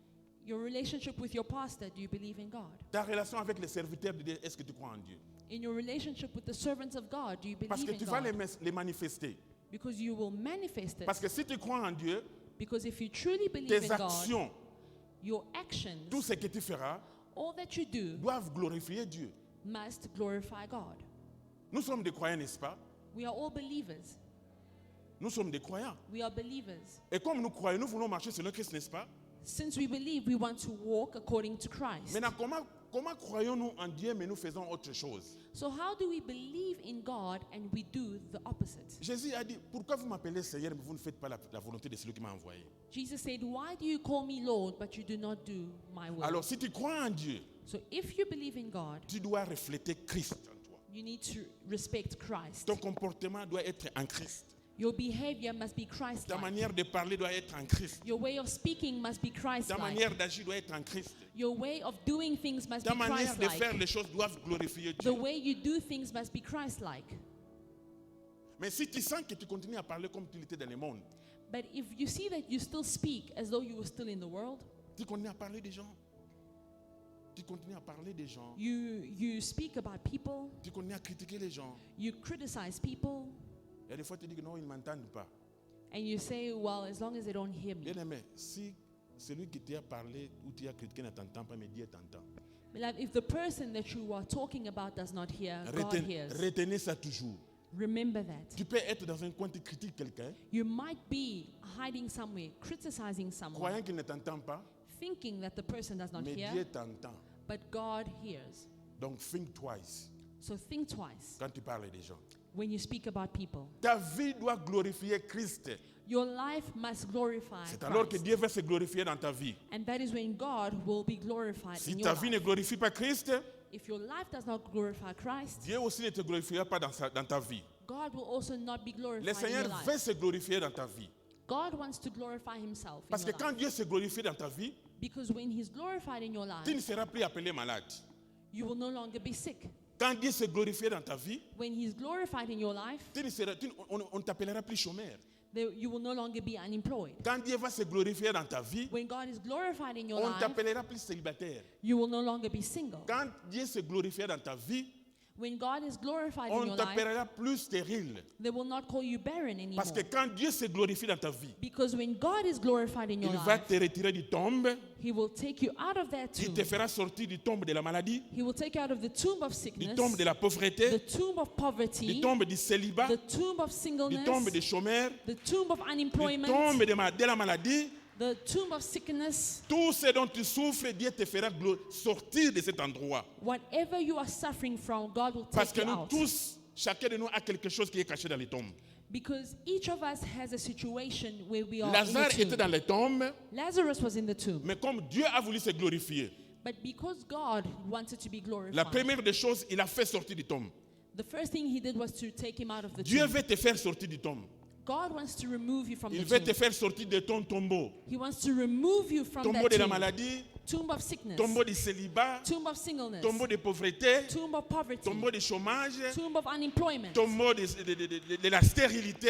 [SPEAKER 3] Your relationship with your pastor, do you believe in God?
[SPEAKER 2] Ta relation avec les serviteurs de Dieu, est-ce que tu crois en Dieu?
[SPEAKER 3] In your relationship with the servants of God, do you
[SPEAKER 2] Parce
[SPEAKER 3] believe
[SPEAKER 2] que
[SPEAKER 3] in
[SPEAKER 2] tu vas
[SPEAKER 3] God?
[SPEAKER 2] les manifester.
[SPEAKER 3] Because you will manifest it.
[SPEAKER 2] Parce que si tu crois en Dieu,
[SPEAKER 3] Because if you truly believe
[SPEAKER 2] tes
[SPEAKER 3] in God,
[SPEAKER 2] actions,
[SPEAKER 3] your actions,
[SPEAKER 2] tout ce que tu feras,
[SPEAKER 3] all that you do
[SPEAKER 2] doivent glorifier Dieu.
[SPEAKER 3] must glorify God.
[SPEAKER 2] Nous sommes des croyants, n'est-ce pas?
[SPEAKER 3] We are all believers.
[SPEAKER 2] Nous sommes des croyants.
[SPEAKER 3] We are believers.
[SPEAKER 2] Et comme nous croyons, nous voulons marcher selon Christ, n'est-ce pas?
[SPEAKER 3] Since we believe, we want to walk according to Christ.
[SPEAKER 2] Maintenant, comment croyons-nous en Dieu, mais nous faisons autre chose?
[SPEAKER 3] So how do we believe in God and we do the opposite?
[SPEAKER 2] Jésus a dit, pourquoi vous m'appelez Seigneur, mais vous ne faites pas la volonté de celui qui m'a envoyé?
[SPEAKER 3] Jesus said, why do you call me Lord, but you do not do my will?
[SPEAKER 2] Alors, si tu crois en Dieu,
[SPEAKER 3] So if you believe in God,
[SPEAKER 2] tu dois refléter Christ en toi.
[SPEAKER 3] you need to respect Christ.
[SPEAKER 2] Ton comportement doit être en Christ.
[SPEAKER 3] Your behavior must be
[SPEAKER 2] Ta
[SPEAKER 3] Christ-like.
[SPEAKER 2] manière de parler doit être en Christ.
[SPEAKER 3] Your way of speaking must be
[SPEAKER 2] Ta
[SPEAKER 3] Christ-like.
[SPEAKER 2] manière d'agir doit être en Christ.
[SPEAKER 3] Your way of doing things must
[SPEAKER 2] Ta
[SPEAKER 3] be
[SPEAKER 2] manière de faire
[SPEAKER 3] Christ-like.
[SPEAKER 2] les choses doit glorifier
[SPEAKER 3] The
[SPEAKER 2] Dieu.
[SPEAKER 3] way you do things must be Christ-like.
[SPEAKER 2] Mais si tu sens que tu continues à parler comme tu l'étais dans le monde,
[SPEAKER 3] But if you see that you still speak as though you were still in the world,
[SPEAKER 2] tu continues à parler des gens. Tu continues à parler des gens.
[SPEAKER 3] you speak about people,
[SPEAKER 2] Tu continues à critiquer les gens.
[SPEAKER 3] you criticize people,
[SPEAKER 2] Il y a des fois tu dis que non, ils ne m'entendent pas.
[SPEAKER 3] and you say, well, as long as they don't hear me.
[SPEAKER 2] Bien aimé, si celui qui t'a parlé ou tu as critiqué ne t'entend pas, mais Dieu t'entend.
[SPEAKER 3] Beloved, if the person that you are talking about does not hear, God hears.
[SPEAKER 2] Retenez ça toujours.
[SPEAKER 3] Remember that.
[SPEAKER 2] Tu peux être dans un coin, tu critiques quelqu'un,
[SPEAKER 3] You might be hiding somewhere, criticizing someone,
[SPEAKER 2] croyant qu'il ne t'entend pas,
[SPEAKER 3] thinking that the person does not
[SPEAKER 2] mais
[SPEAKER 3] hear,
[SPEAKER 2] Dieu t'entend.
[SPEAKER 3] but God hears.
[SPEAKER 2] Donc think twice
[SPEAKER 3] So think twice
[SPEAKER 2] quand tu parles des gens.
[SPEAKER 3] when you speak about people.
[SPEAKER 2] Ta vie doit glorifier Christ.
[SPEAKER 3] Your life must glorify
[SPEAKER 2] C'est alors que
[SPEAKER 3] Christ.
[SPEAKER 2] Dieu va se glorifier dans ta vie.
[SPEAKER 3] And that is when God will be glorified
[SPEAKER 2] Si
[SPEAKER 3] in
[SPEAKER 2] ta
[SPEAKER 3] your
[SPEAKER 2] vie ne
[SPEAKER 3] life.
[SPEAKER 2] glorifie pas Christ,
[SPEAKER 3] if your life does not glorify Christ,
[SPEAKER 2] Dieu aussi ne te glorifiera pas dans ta vie.
[SPEAKER 3] God will also not be
[SPEAKER 2] Le
[SPEAKER 3] glorified in
[SPEAKER 2] Seigneur
[SPEAKER 3] your life.
[SPEAKER 2] veut se glorifier dans ta vie.
[SPEAKER 3] God wants to glorify himself in
[SPEAKER 2] Parce que
[SPEAKER 3] your
[SPEAKER 2] quand
[SPEAKER 3] life.
[SPEAKER 2] Dieu se glorifie dans ta vie,
[SPEAKER 3] Because when he's glorified in your
[SPEAKER 2] tu ne
[SPEAKER 3] life,
[SPEAKER 2] seras plus appelé malade.
[SPEAKER 3] you will no longer be sick.
[SPEAKER 2] Quand Dieu se glorifie dans ta vie,
[SPEAKER 3] When he's glorified in your life,
[SPEAKER 2] on ne t'appellera plus chômeur.
[SPEAKER 3] you will no longer be unemployed.
[SPEAKER 2] Quand Dieu va se glorifier dans ta vie,
[SPEAKER 3] When God is glorified in your
[SPEAKER 2] on ne
[SPEAKER 3] life,
[SPEAKER 2] t'appellera plus célibataire.
[SPEAKER 3] you will no longer be single.
[SPEAKER 2] Quand Dieu se glorifie dans ta vie,
[SPEAKER 3] When God is glorified
[SPEAKER 2] on
[SPEAKER 3] in
[SPEAKER 2] ne
[SPEAKER 3] your life,
[SPEAKER 2] t'appellera plus stérile.
[SPEAKER 3] they will not call you barren anymore.
[SPEAKER 2] Parce que quand Dieu se glorifie dans ta vie,
[SPEAKER 3] Because when God is glorified in your
[SPEAKER 2] il va
[SPEAKER 3] life,
[SPEAKER 2] te retirer du tombe,
[SPEAKER 3] he will take you out of that
[SPEAKER 2] il
[SPEAKER 3] tomb.
[SPEAKER 2] te fera sortir du tombe de la maladie,
[SPEAKER 3] He will take you out of the tomb of
[SPEAKER 2] du
[SPEAKER 3] sickness,
[SPEAKER 2] tombe de la
[SPEAKER 3] the
[SPEAKER 2] pauvreté,
[SPEAKER 3] tomb of
[SPEAKER 2] du
[SPEAKER 3] poverty,
[SPEAKER 2] tombe du célibat,
[SPEAKER 3] the tomb of
[SPEAKER 2] du
[SPEAKER 3] singleness,
[SPEAKER 2] tombe des chômeurs,
[SPEAKER 3] the tomb of
[SPEAKER 2] du
[SPEAKER 3] unemployment,
[SPEAKER 2] tombe de la maladie.
[SPEAKER 3] the tomb of sickness.
[SPEAKER 2] Tout ce dont tu souffres, Dieu te fera sortir de cet endroit.
[SPEAKER 3] Whatever you are suffering from, God will
[SPEAKER 2] Parce
[SPEAKER 3] take
[SPEAKER 2] que
[SPEAKER 3] you
[SPEAKER 2] nous
[SPEAKER 3] out.
[SPEAKER 2] tous, chacun de nous a quelque chose qui est caché dans les tombes.
[SPEAKER 3] Because each of us has a situation where we are
[SPEAKER 2] Lazare
[SPEAKER 3] in
[SPEAKER 2] était
[SPEAKER 3] the
[SPEAKER 2] dans
[SPEAKER 3] tomb.
[SPEAKER 2] les tombes,
[SPEAKER 3] Lazarus was in the tomb.
[SPEAKER 2] mais comme Dieu a voulu se glorifier,
[SPEAKER 3] But because God wanted to be
[SPEAKER 2] la
[SPEAKER 3] glorified,
[SPEAKER 2] première des choses, il a fait sortir du tombe.
[SPEAKER 3] the first thing he did was to take him out of the
[SPEAKER 2] Dieu
[SPEAKER 3] tomb.
[SPEAKER 2] veut te faire sortir du tombe.
[SPEAKER 3] God wants to remove you from
[SPEAKER 2] Il
[SPEAKER 3] the
[SPEAKER 2] veut te
[SPEAKER 3] tomb.
[SPEAKER 2] faire sortir de ton tombeau.
[SPEAKER 3] He wants to remove you from
[SPEAKER 2] Tombeau
[SPEAKER 3] that
[SPEAKER 2] de la
[SPEAKER 3] tomb.
[SPEAKER 2] maladie,
[SPEAKER 3] Tomb of sickness,
[SPEAKER 2] tombeau du célibat,
[SPEAKER 3] tomb of singleness,
[SPEAKER 2] tombeau de pauvreté,
[SPEAKER 3] tomb of poverty,
[SPEAKER 2] tombeau de chômage,
[SPEAKER 3] tomb of unemployment,
[SPEAKER 2] tombeau de la stérilité.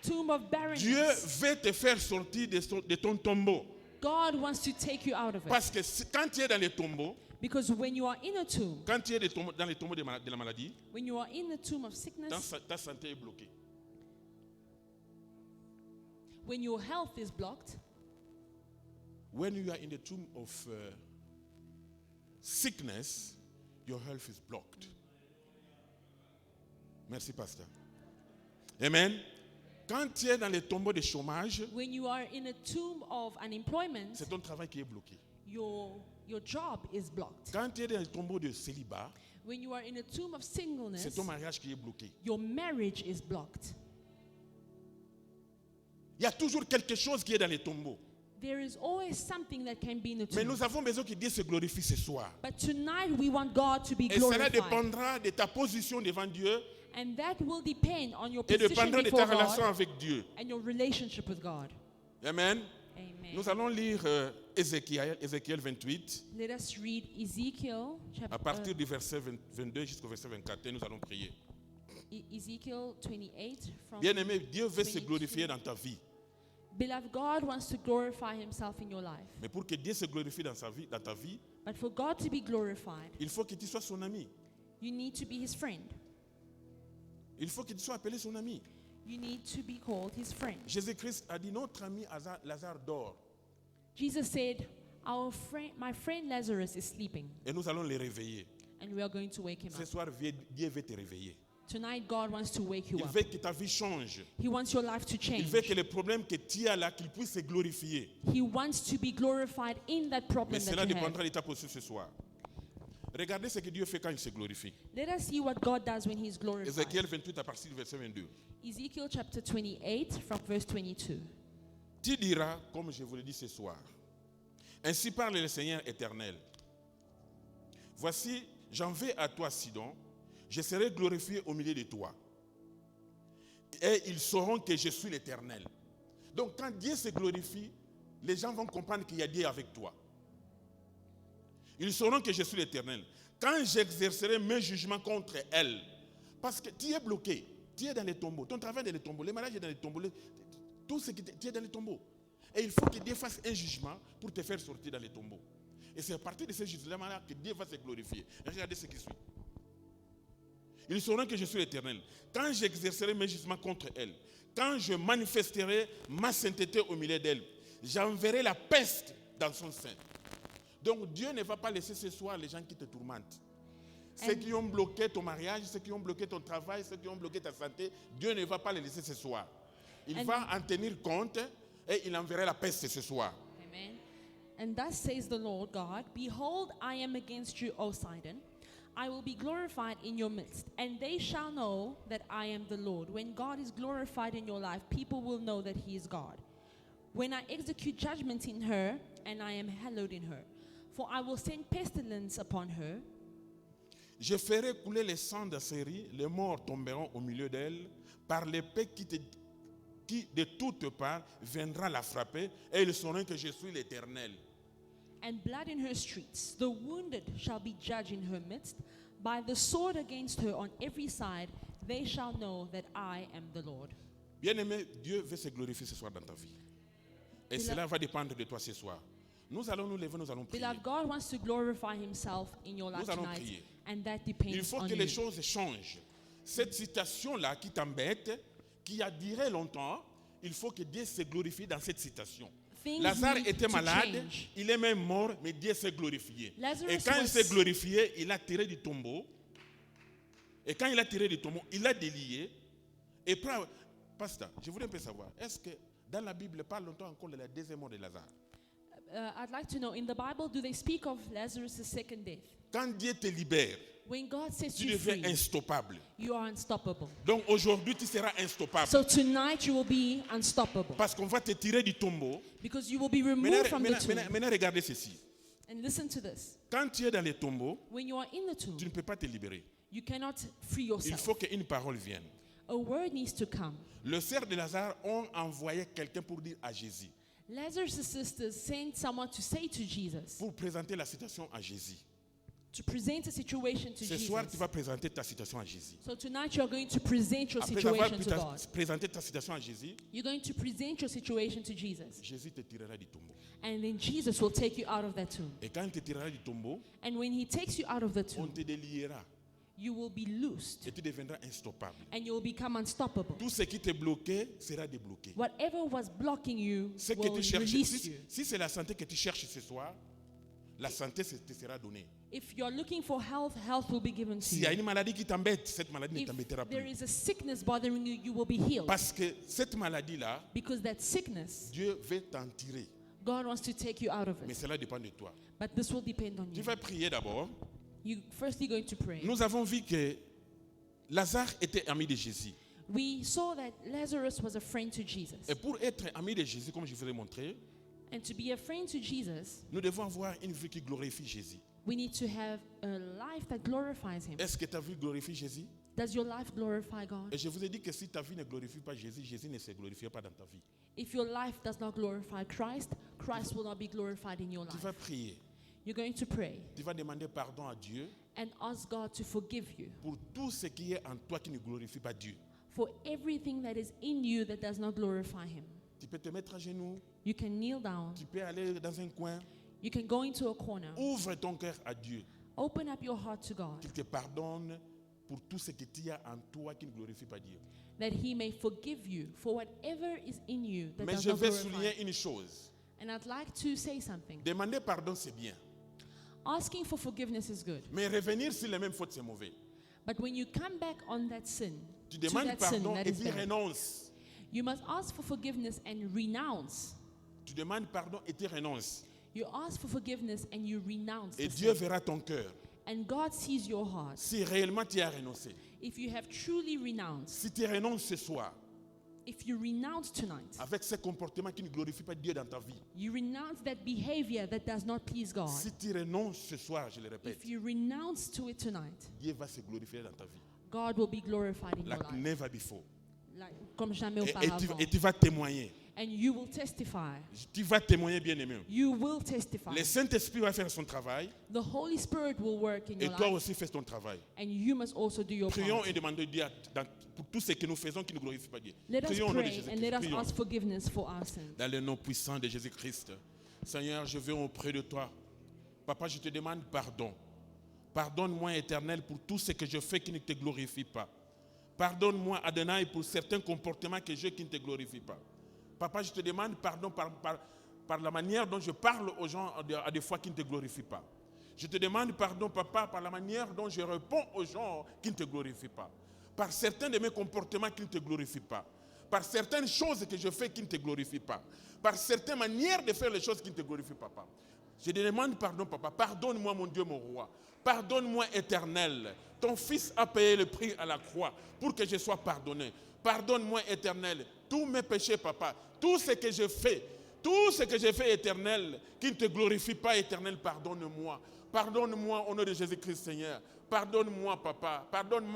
[SPEAKER 3] tomb of
[SPEAKER 2] Dieu
[SPEAKER 3] barrenness.
[SPEAKER 2] veut te faire sortir de ton tombeau.
[SPEAKER 3] God wants to take you out of it.
[SPEAKER 2] Parce que quand tu es dans les tombeaux,
[SPEAKER 3] Because when you are in a tomb,
[SPEAKER 2] quand tu es dans les tombeaux de la maladie,
[SPEAKER 3] when you are in the tomb of sickness,
[SPEAKER 2] ta santé est bloquée.
[SPEAKER 3] when your health is blocked,
[SPEAKER 2] When you are in the tomb of sickness, your health is blocked. Merci, pasteur. Amen. Quand tu es dans les tombeaux de chômage,
[SPEAKER 3] when you are in a tomb of unemployment,
[SPEAKER 2] c'est ton travail qui est bloqué.
[SPEAKER 3] your job is blocked.
[SPEAKER 2] Quand tu es dans les tombeaux de célibat,
[SPEAKER 3] When you are in a tomb of
[SPEAKER 2] c'est
[SPEAKER 3] singleness,
[SPEAKER 2] ton mariage qui est bloqué.
[SPEAKER 3] your marriage is blocked.
[SPEAKER 2] Il y a toujours quelque chose qui est dans les tombeaux.
[SPEAKER 3] There is always something that can be in the
[SPEAKER 2] Mais
[SPEAKER 3] tomb.
[SPEAKER 2] nous avons besoin que Dieu se glorifie ce soir.
[SPEAKER 3] But tonight we want God to be
[SPEAKER 2] Et cela
[SPEAKER 3] glorified.
[SPEAKER 2] dépendra de ta position devant Dieu
[SPEAKER 3] And that will depend on your
[SPEAKER 2] et
[SPEAKER 3] position
[SPEAKER 2] dépendra de ta
[SPEAKER 3] before
[SPEAKER 2] relation
[SPEAKER 3] God
[SPEAKER 2] avec Dieu.
[SPEAKER 3] and your relationship with God.
[SPEAKER 2] Amen.
[SPEAKER 3] Amen.
[SPEAKER 2] Nous allons lire Ézéchiel 28
[SPEAKER 3] Let us read Ezekiel
[SPEAKER 2] à partir du verset 22 jusqu'au verset 24 et nous allons prier.
[SPEAKER 3] Ezekiel 28 from
[SPEAKER 2] Bien-aimé, Dieu veut se
[SPEAKER 3] 22.
[SPEAKER 2] glorifier dans ta vie.
[SPEAKER 3] Beloved, God wants to glorify himself in your life.
[SPEAKER 2] Mais pour que Dieu se glorifie dans ta vie,
[SPEAKER 3] But for God to be glorified,
[SPEAKER 2] il faut que tu sois son ami.
[SPEAKER 3] you need to be his friend.
[SPEAKER 2] Il faut que tu sois appelé son ami.
[SPEAKER 3] You need to be called his friend.
[SPEAKER 2] Jésus-Christ a dit, notre ami Lazare dort.
[SPEAKER 3] Jesus said, my friend Lazarus is sleeping,
[SPEAKER 2] Et nous allons le réveiller.
[SPEAKER 3] and we are going to wake him
[SPEAKER 2] Ce
[SPEAKER 3] up.
[SPEAKER 2] soir, Dieu veut te réveiller.
[SPEAKER 3] Tonight, God wants to wake you
[SPEAKER 2] Il
[SPEAKER 3] up.
[SPEAKER 2] veut que ta vie change.
[SPEAKER 3] He wants your life to
[SPEAKER 2] Il
[SPEAKER 3] change.
[SPEAKER 2] veut que les problèmes que tu as là, qu'il puisse se glorifier.
[SPEAKER 3] He wants to be glorified in that problem
[SPEAKER 2] Mais
[SPEAKER 3] that
[SPEAKER 2] cela
[SPEAKER 3] you have.
[SPEAKER 2] dépendra de ta position ce soir. Regardez ce que Dieu fait quand il se glorifie.
[SPEAKER 3] Let us see what God does when he's glorified.
[SPEAKER 2] Ézéchiel 28 à partir du verset 22.
[SPEAKER 3] Ezekiel chapter 28 from verse 22.
[SPEAKER 2] Tu diras, comme je vous l'ai dit ce soir, ainsi parle le Seigneur éternel. Voici, j'en vais à toi, Sidon, je serai glorifié au milieu de toi. Et ils sauront que je suis l'Éternel. Donc quand Dieu se glorifie, les gens vont comprendre qu'il y a Dieu avec toi. Ils sauront que je suis l'Éternel. Quand j'exercerai mes jugements contre elles, parce que tu es bloqué, tu es dans les tombeaux, ton travail est dans les tombeaux, les mariages sont dans les tombeaux, tout ce qui tu es dans les tombeaux. Et il faut que Dieu fasse un jugement pour te faire sortir dans les tombeaux. Et c'est à partir de ce jugement-là que Dieu va se glorifier. Regardez ce qui suit. Ils sauront que je suis l'Éternel. Quand j'exercerai mes jugements contre elles, quand je manifesterai ma sainteté au milieu d'elles, j'enverrai la peste dans son sein. Donc Dieu ne va pas laisser ce soir les gens qui te tourmentent. Ceux qui ont bloqué ton mariage, ceux qui ont bloqué ton travail, ceux qui ont bloqué ta santé, Dieu ne va pas les laisser ce soir. Il va en tenir compte et il enverra la peste ce soir.
[SPEAKER 3] Amen. And thus says the Lord God, behold, I am against you, O Sidon. I will be glorified in your midst, and they shall know that I am the Lord. When God is glorified in your life, people will know that he is God. When I execute judgment in her, and I am hallowed in her. For I will send pestilence upon her,
[SPEAKER 2] Je ferai couler le sang de ces riz, les morts tomberont au milieu d'elle, par l'épée qui de toutes parts viendra la frapper, et ils sauront que je suis l'Éternel.
[SPEAKER 3] And blood in her streets. The wounded shall be judged in her midst. By the sword against her on every side, they shall know that I am the Lord.
[SPEAKER 2] Bien-aimé, Dieu veut se glorifier ce soir dans ta vie. Et cela va dépendre de toi ce soir. Nous allons nous lever, nous allons prier.
[SPEAKER 3] Beloved, God wants to glorify himself in your life
[SPEAKER 2] Nous allons
[SPEAKER 3] tonight.
[SPEAKER 2] prier.
[SPEAKER 3] And that
[SPEAKER 2] Il
[SPEAKER 3] depends
[SPEAKER 2] faut
[SPEAKER 3] on
[SPEAKER 2] que
[SPEAKER 3] you.
[SPEAKER 2] les choses changent. Cette situation-là qui t'embête, qui a duré longtemps, il faut que Dieu se glorifie dans cette situation.
[SPEAKER 3] Things
[SPEAKER 2] Lazare
[SPEAKER 3] need
[SPEAKER 2] était
[SPEAKER 3] to
[SPEAKER 2] malade,
[SPEAKER 3] change.
[SPEAKER 2] il est même mort, mais Dieu s'est glorifié.
[SPEAKER 3] Lazarus
[SPEAKER 2] Et quand il
[SPEAKER 3] was-
[SPEAKER 2] s'est glorifié, il a tiré du tombeau. Et quand il a tiré du tombeau, il a délié. Et pasteur, je voudrais un peu savoir, est-ce que dans la Bible, parle-t-on encore de la deuxième mort de Lazare?
[SPEAKER 3] I'd like to know, in the Bible, do they speak of Lazarus' second death?
[SPEAKER 2] Quand Dieu te libère,
[SPEAKER 3] When God sets
[SPEAKER 2] tu
[SPEAKER 3] you
[SPEAKER 2] deviens
[SPEAKER 3] free,
[SPEAKER 2] instoppable.
[SPEAKER 3] you are unstoppable.
[SPEAKER 2] Donc aujourd'hui, tu seras instoppable.
[SPEAKER 3] So tonight you will be unstoppable
[SPEAKER 2] Parce qu'on va te tirer du tombeau.
[SPEAKER 3] because you will be removed from the tomb.
[SPEAKER 2] Maintenant, regardez ceci.
[SPEAKER 3] And listen to this.
[SPEAKER 2] Quand tu es dans les tombeaux,
[SPEAKER 3] When you are in the tomb,
[SPEAKER 2] tu ne peux pas te libérer.
[SPEAKER 3] you cannot free
[SPEAKER 2] Il
[SPEAKER 3] yourself.
[SPEAKER 2] faut qu'une parole vienne.
[SPEAKER 3] A word needs to come.
[SPEAKER 2] Le sœur de Lazare ont envoyé quelqu'un pour dire à Jésus,
[SPEAKER 3] Lazarus' sisters sent someone to say to Jesus,
[SPEAKER 2] pour présenter la situation à Jésus.
[SPEAKER 3] to present a situation to
[SPEAKER 2] Ce soir, tu
[SPEAKER 3] Jesus.
[SPEAKER 2] vas présenter ta situation à Jésus.
[SPEAKER 3] So tonight you are going to present your
[SPEAKER 2] Après avoir
[SPEAKER 3] situation to God.
[SPEAKER 2] présenté ta situation à Jésus,
[SPEAKER 3] You're going to present your situation to Jesus.
[SPEAKER 2] Jésus te tirera du tombeau.
[SPEAKER 3] And then Jesus will take you out of that tomb.
[SPEAKER 2] Et quand il te tirera du tombeau,
[SPEAKER 3] And when he takes you out of the
[SPEAKER 2] on
[SPEAKER 3] tomb,
[SPEAKER 2] te déliera
[SPEAKER 3] you will be loosed
[SPEAKER 2] et tu deviendras instoppable.
[SPEAKER 3] and you will become unstoppable.
[SPEAKER 2] Tout ce qui te bloquait sera débloqué.
[SPEAKER 3] Whatever was blocking you
[SPEAKER 2] Ce que
[SPEAKER 3] will
[SPEAKER 2] tu cherches,
[SPEAKER 3] release you.
[SPEAKER 2] si c'est la santé que tu cherches ce soir, la santé te sera donnée.
[SPEAKER 3] If you're looking for health, health will be given to
[SPEAKER 2] S'il y a
[SPEAKER 3] you.
[SPEAKER 2] une maladie qui t'embête, cette maladie ne
[SPEAKER 3] If
[SPEAKER 2] t'embêtera
[SPEAKER 3] there
[SPEAKER 2] plus.
[SPEAKER 3] is a sickness bothering you, you will be healed.
[SPEAKER 2] Parce que cette maladie-là,
[SPEAKER 3] Because that sickness,
[SPEAKER 2] Dieu veut t'en tirer.
[SPEAKER 3] God wants to take you out of
[SPEAKER 2] Mais
[SPEAKER 3] it.
[SPEAKER 2] cela dépend de toi.
[SPEAKER 3] But this will depend on
[SPEAKER 2] Tu
[SPEAKER 3] you.
[SPEAKER 2] vas prier d'abord.
[SPEAKER 3] You firstly going to pray.
[SPEAKER 2] Nous avons vu que Lazare était ami de Jésus.
[SPEAKER 3] We saw that Lazarus was a friend to Jesus.
[SPEAKER 2] Et pour être ami de Jésus, comme je vous ai montré,
[SPEAKER 3] And to be a friend to Jesus,
[SPEAKER 2] nous devons avoir une vie qui glorifie Jésus.
[SPEAKER 3] we need to have a life that glorifies him.
[SPEAKER 2] Est-ce que ta vie glorifie Jésus?
[SPEAKER 3] Does your life glorify God?
[SPEAKER 2] Et je vous ai dit que si ta vie ne glorifie pas Jésus, Jésus ne se glorifiera pas dans ta vie.
[SPEAKER 3] If your life does not glorify Christ, Christ will not be glorified in your
[SPEAKER 2] Tu
[SPEAKER 3] life.
[SPEAKER 2] vas prier.
[SPEAKER 3] You're going to pray
[SPEAKER 2] Tu vas demander pardon à Dieu
[SPEAKER 3] and ask God to forgive you
[SPEAKER 2] pour tout ce qui est en toi qui ne glorifie pas Dieu.
[SPEAKER 3] for everything that is in you that does not glorify him.
[SPEAKER 2] Tu peux te mettre à genoux,
[SPEAKER 3] You can kneel down.
[SPEAKER 2] tu peux aller dans un coin,
[SPEAKER 3] You can go into a corner.
[SPEAKER 2] ouvre ton cœur à Dieu,
[SPEAKER 3] Open up your heart to God
[SPEAKER 2] qu'il te pardonne pour tout ce que tu as en toi qui ne glorifie pas Dieu.
[SPEAKER 3] that he may forgive you for whatever is in you that
[SPEAKER 2] Mais
[SPEAKER 3] does
[SPEAKER 2] je
[SPEAKER 3] not
[SPEAKER 2] vais
[SPEAKER 3] glorify.
[SPEAKER 2] souligner une chose.
[SPEAKER 3] And I'd like to say something.
[SPEAKER 2] Demander pardon, c'est bien.
[SPEAKER 3] Asking for forgiveness is good.
[SPEAKER 2] Mais revenir sur les mêmes fautes, c'est mauvais.
[SPEAKER 3] But when you come back on that sin,
[SPEAKER 2] Tu
[SPEAKER 3] to
[SPEAKER 2] demandes
[SPEAKER 3] that sin
[SPEAKER 2] pardon
[SPEAKER 3] that
[SPEAKER 2] et
[SPEAKER 3] is
[SPEAKER 2] tu
[SPEAKER 3] there,
[SPEAKER 2] renonces.
[SPEAKER 3] you must ask for forgiveness and renounce.
[SPEAKER 2] Tu demandes pardon et tu renonces.
[SPEAKER 3] You ask for forgiveness and you renounce
[SPEAKER 2] Et
[SPEAKER 3] the
[SPEAKER 2] Dieu
[SPEAKER 3] sin.
[SPEAKER 2] verra ton cœur.
[SPEAKER 3] And God sees your heart.
[SPEAKER 2] Si réellement tu as renoncé.
[SPEAKER 3] If you have truly renounced,
[SPEAKER 2] Si tu renonces ce soir
[SPEAKER 3] if you renounce tonight,
[SPEAKER 2] avec ce comportement qui ne glorifie pas Dieu dans ta vie.
[SPEAKER 3] you renounce that behavior that does not please God.
[SPEAKER 2] Si tu renonces ce soir, je le répète,
[SPEAKER 3] If you renounce to it tonight,
[SPEAKER 2] Dieu va se glorifier dans ta vie.
[SPEAKER 3] God will be glorified in your
[SPEAKER 2] Like
[SPEAKER 3] life.
[SPEAKER 2] never before.
[SPEAKER 3] Like, comme jamais
[SPEAKER 2] Et
[SPEAKER 3] auparavant.
[SPEAKER 2] tu vas témoigner.
[SPEAKER 3] And you will testify.
[SPEAKER 2] Tu vas témoigner, bien aimé.
[SPEAKER 3] You will testify.
[SPEAKER 2] Le Saint-Esprit va faire son travail
[SPEAKER 3] The Holy Spirit will work in
[SPEAKER 2] et
[SPEAKER 3] your
[SPEAKER 2] toi
[SPEAKER 3] life.
[SPEAKER 2] aussi fais ton travail.
[SPEAKER 3] And you must also do your
[SPEAKER 2] Prions
[SPEAKER 3] part.
[SPEAKER 2] et demandons Dieu pour tout ce que nous faisons qui ne glorifie pas Dieu.
[SPEAKER 3] Let us
[SPEAKER 2] Prions au nom de
[SPEAKER 3] pray and let
[SPEAKER 2] Jésus-Christ.
[SPEAKER 3] us
[SPEAKER 2] Prions.
[SPEAKER 3] ask forgiveness for our sins.
[SPEAKER 2] Dans le nom puissant de Jésus-Christ. Seigneur, je viens auprès de toi. Papa, je te demande pardon. Pardonne-moi, Éternel, pour tout ce que je fais qui ne te glorifie pas. Pardonne-moi, Adonai, pour certains comportements que j'ai qui ne te glorifient pas. Papa, je te demande pardon par la manière dont je parle aux gens à des fois qui ne te glorifient pas. Je te demande pardon, Papa, par la manière dont je réponds aux gens qui ne te glorifient pas. Par certains de mes comportements qui ne te glorifient pas. Par certaines choses que je fais qui ne te glorifient pas. Par certaines manières de faire les choses qui ne te glorifient pas, Papa. Je te demande pardon, Papa. Pardonne-moi, mon Dieu, mon roi. Pardonne-moi, Éternel. Ton Fils a payé le prix à la croix pour que je sois pardonné. Pardonne-moi, Éternel, tous mes péchés, Papa. Tout ce que je fais, Éternel, qui ne te glorifie pas, Éternel, pardonne-moi. Pardonne-moi au nom de Jésus-Christ, Seigneur. Pardonne-moi, papa. Pardonne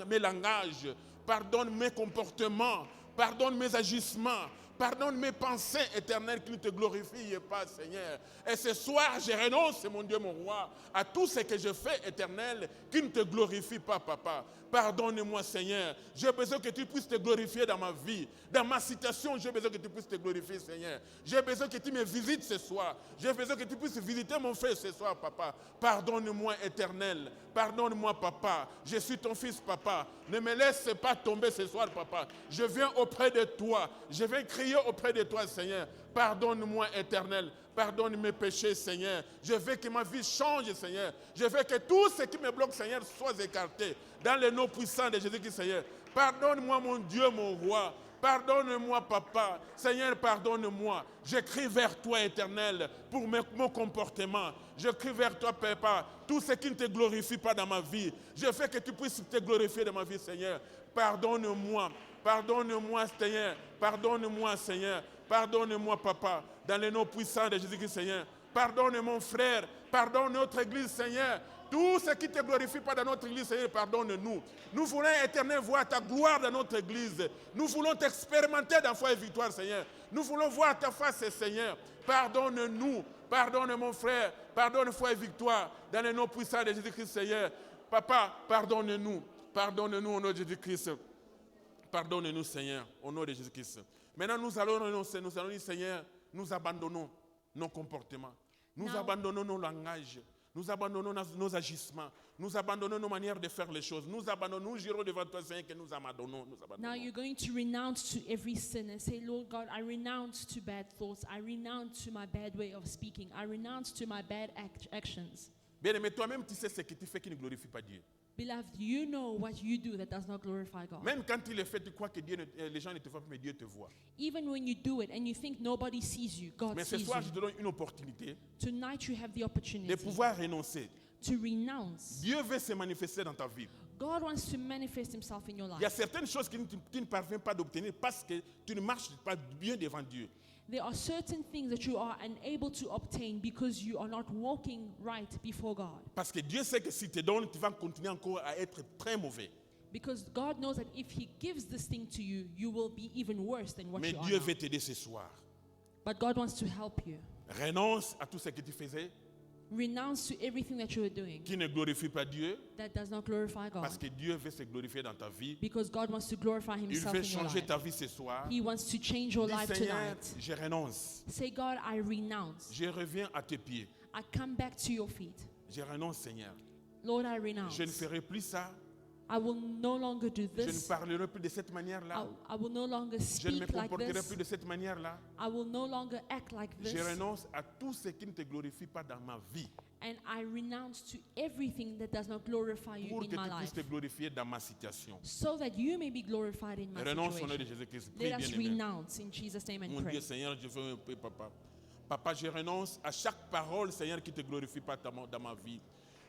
[SPEAKER 2] mes langages. Pardonne mes comportements. Pardonne mes agissements. Pardonne mes pensées éternelles qui ne te glorifient pas, Seigneur. Et ce soir, je renonce, mon Dieu, mon roi, à tout ce que je fais éternel qui ne te glorifie pas, papa. Pardonne-moi, Seigneur. J'ai besoin que tu puisses te glorifier dans ma vie. Dans ma situation, j'ai besoin que tu puisses te glorifier, Seigneur. J'ai besoin que tu me visites ce soir. J'ai besoin que tu puisses visiter mon frère ce soir, papa. Pardonne-moi, éternel. Pardonne-moi, papa. Je suis ton fils, papa. Ne me laisse pas tomber ce soir, papa. Je viens auprès de toi. Je viens crier auprès de toi, Seigneur. Pardonne-moi, éternel. Pardonne mes péchés, Seigneur. Je veux que ma vie change, Seigneur. Je veux que tout ce qui me bloque, Seigneur, soit écarté. Dans le nom puissant de Jésus-Christ, Seigneur. Pardonne-moi, mon Dieu, mon roi. Pardonne-moi, papa. Seigneur, pardonne-moi. Je crie vers toi, éternel, pour mon comportement. Je crie vers toi, papa, tout ce qui ne te glorifie pas dans ma vie. Je veux que tu puisses te glorifier dans ma vie, Seigneur. Pardonne-moi. Pardonne-moi, Seigneur. Pardonne-moi, Seigneur. Pardonne-moi, papa, dans le nom puissant de Jésus-Christ, Seigneur. Pardonne mon frère. Pardonne notre église, Seigneur. Tout ce qui ne te glorifie pas dans notre église, Seigneur, pardonne-nous. Nous voulons, éternel, voir ta gloire dans notre église. Nous voulons t'expérimenter dans foi et victoire, Seigneur. Nous voulons voir ta face, Seigneur. Pardonne-nous. Pardonne mon frère. Pardonne foi et victoire dans le nom puissant de Jésus-Christ, Seigneur. Papa, pardonne-nous. Pardonne-nous au nom de Jésus-Christ. Pardonne-nous, Seigneur, au nom de Jésus-Christ. Maintenant, nous allons renoncer. Nous allons dire, Seigneur, nous abandonnons nos comportements. Nous abandonnons nos langages. Nous abandonnons nos agissements. Nous abandonnons nos manières de faire les choses. Nous abandonnons, nous jurons devant toi, Seigneur, que nous abandonnons.
[SPEAKER 3] Now you're going to renounce to every sin and say, Lord God, I renounce to bad thoughts. I renounce to my bad way of speaking. I renounce to my bad actions.
[SPEAKER 2] Bien, mais toi-même, tu sais ce que tu fais qui ne glorifie pas Dieu.
[SPEAKER 3] Beloved, you know what you do that does not glorify God.
[SPEAKER 2] Même quand tu le fais, tu crois que les gens ne te voient pas, mais Dieu te voit.
[SPEAKER 3] Even when you do it and you think nobody sees you, God
[SPEAKER 2] Mais ce
[SPEAKER 3] sees
[SPEAKER 2] soir, je
[SPEAKER 3] you.
[SPEAKER 2] te donne une opportunité
[SPEAKER 3] Tonight you have the
[SPEAKER 2] de
[SPEAKER 3] opportunity
[SPEAKER 2] pouvoir renoncer.
[SPEAKER 3] to renounce.
[SPEAKER 2] Dieu veut se manifester dans ta vie.
[SPEAKER 3] God wants to manifest himself in your
[SPEAKER 2] Il y a
[SPEAKER 3] life.
[SPEAKER 2] certaines choses que tu ne parviens pas d'obtenir parce que tu ne marches pas bien devant Dieu.
[SPEAKER 3] There are certain things that you are unable to obtain because you are not walking right before God.
[SPEAKER 2] Parce que Dieu sait que s'il te donne, tu vas continuer encore à être très mauvais.
[SPEAKER 3] Because God knows that if he gives this thing to you, you will be even worse than what
[SPEAKER 2] Mais
[SPEAKER 3] you are
[SPEAKER 2] Dieu
[SPEAKER 3] now.
[SPEAKER 2] veut t'aider ce soir.
[SPEAKER 3] But God wants to help you.
[SPEAKER 2] Renonce à tout ce que tu faisais
[SPEAKER 3] Renounce to everything that you are doing
[SPEAKER 2] qui ne glorifie pas Dieu.
[SPEAKER 3] that does not glorify God.
[SPEAKER 2] Parce que Dieu veut se glorifier dans ta vie.
[SPEAKER 3] Because God wants to glorify
[SPEAKER 2] Il
[SPEAKER 3] himself
[SPEAKER 2] veut
[SPEAKER 3] in your
[SPEAKER 2] changer
[SPEAKER 3] life.
[SPEAKER 2] ta vie ce soir.
[SPEAKER 3] He wants to change your
[SPEAKER 2] Dis,
[SPEAKER 3] life
[SPEAKER 2] Seigneur,
[SPEAKER 3] tonight.
[SPEAKER 2] je renonce.
[SPEAKER 3] Say, God, I renounce.
[SPEAKER 2] Je reviens à tes pieds.
[SPEAKER 3] I come back to your feet.
[SPEAKER 2] Je renonce, Seigneur.
[SPEAKER 3] Lord, I renounce.
[SPEAKER 2] Je ne ferai plus ça.
[SPEAKER 3] I will no longer do
[SPEAKER 2] Je ne
[SPEAKER 3] this.
[SPEAKER 2] parlerai plus de cette manière-là.
[SPEAKER 3] I will no longer
[SPEAKER 2] Je ne me
[SPEAKER 3] speak like
[SPEAKER 2] comporterai
[SPEAKER 3] this.
[SPEAKER 2] plus de cette manière-là.
[SPEAKER 3] I will no longer act like this.
[SPEAKER 2] Je renonce à tout ce qui ne te glorifie pas dans ma vie
[SPEAKER 3] And I renounce to everything that does not glorify you
[SPEAKER 2] pour
[SPEAKER 3] in
[SPEAKER 2] que
[SPEAKER 3] my
[SPEAKER 2] tu puisses
[SPEAKER 3] life,
[SPEAKER 2] te glorifier dans ma situation.
[SPEAKER 3] so that you may be glorified in my
[SPEAKER 2] Renonce au nom de
[SPEAKER 3] situation.
[SPEAKER 2] Jésus-Christ. Prie,
[SPEAKER 3] Let us
[SPEAKER 2] bien-aimé.
[SPEAKER 3] renounce in Jesus' name and
[SPEAKER 2] Mon Dieu,
[SPEAKER 3] pray.
[SPEAKER 2] Seigneur, je veux un peu, papa. Papa, je renonce à chaque parole, Seigneur, qui ne te glorifie pas dans ma vie.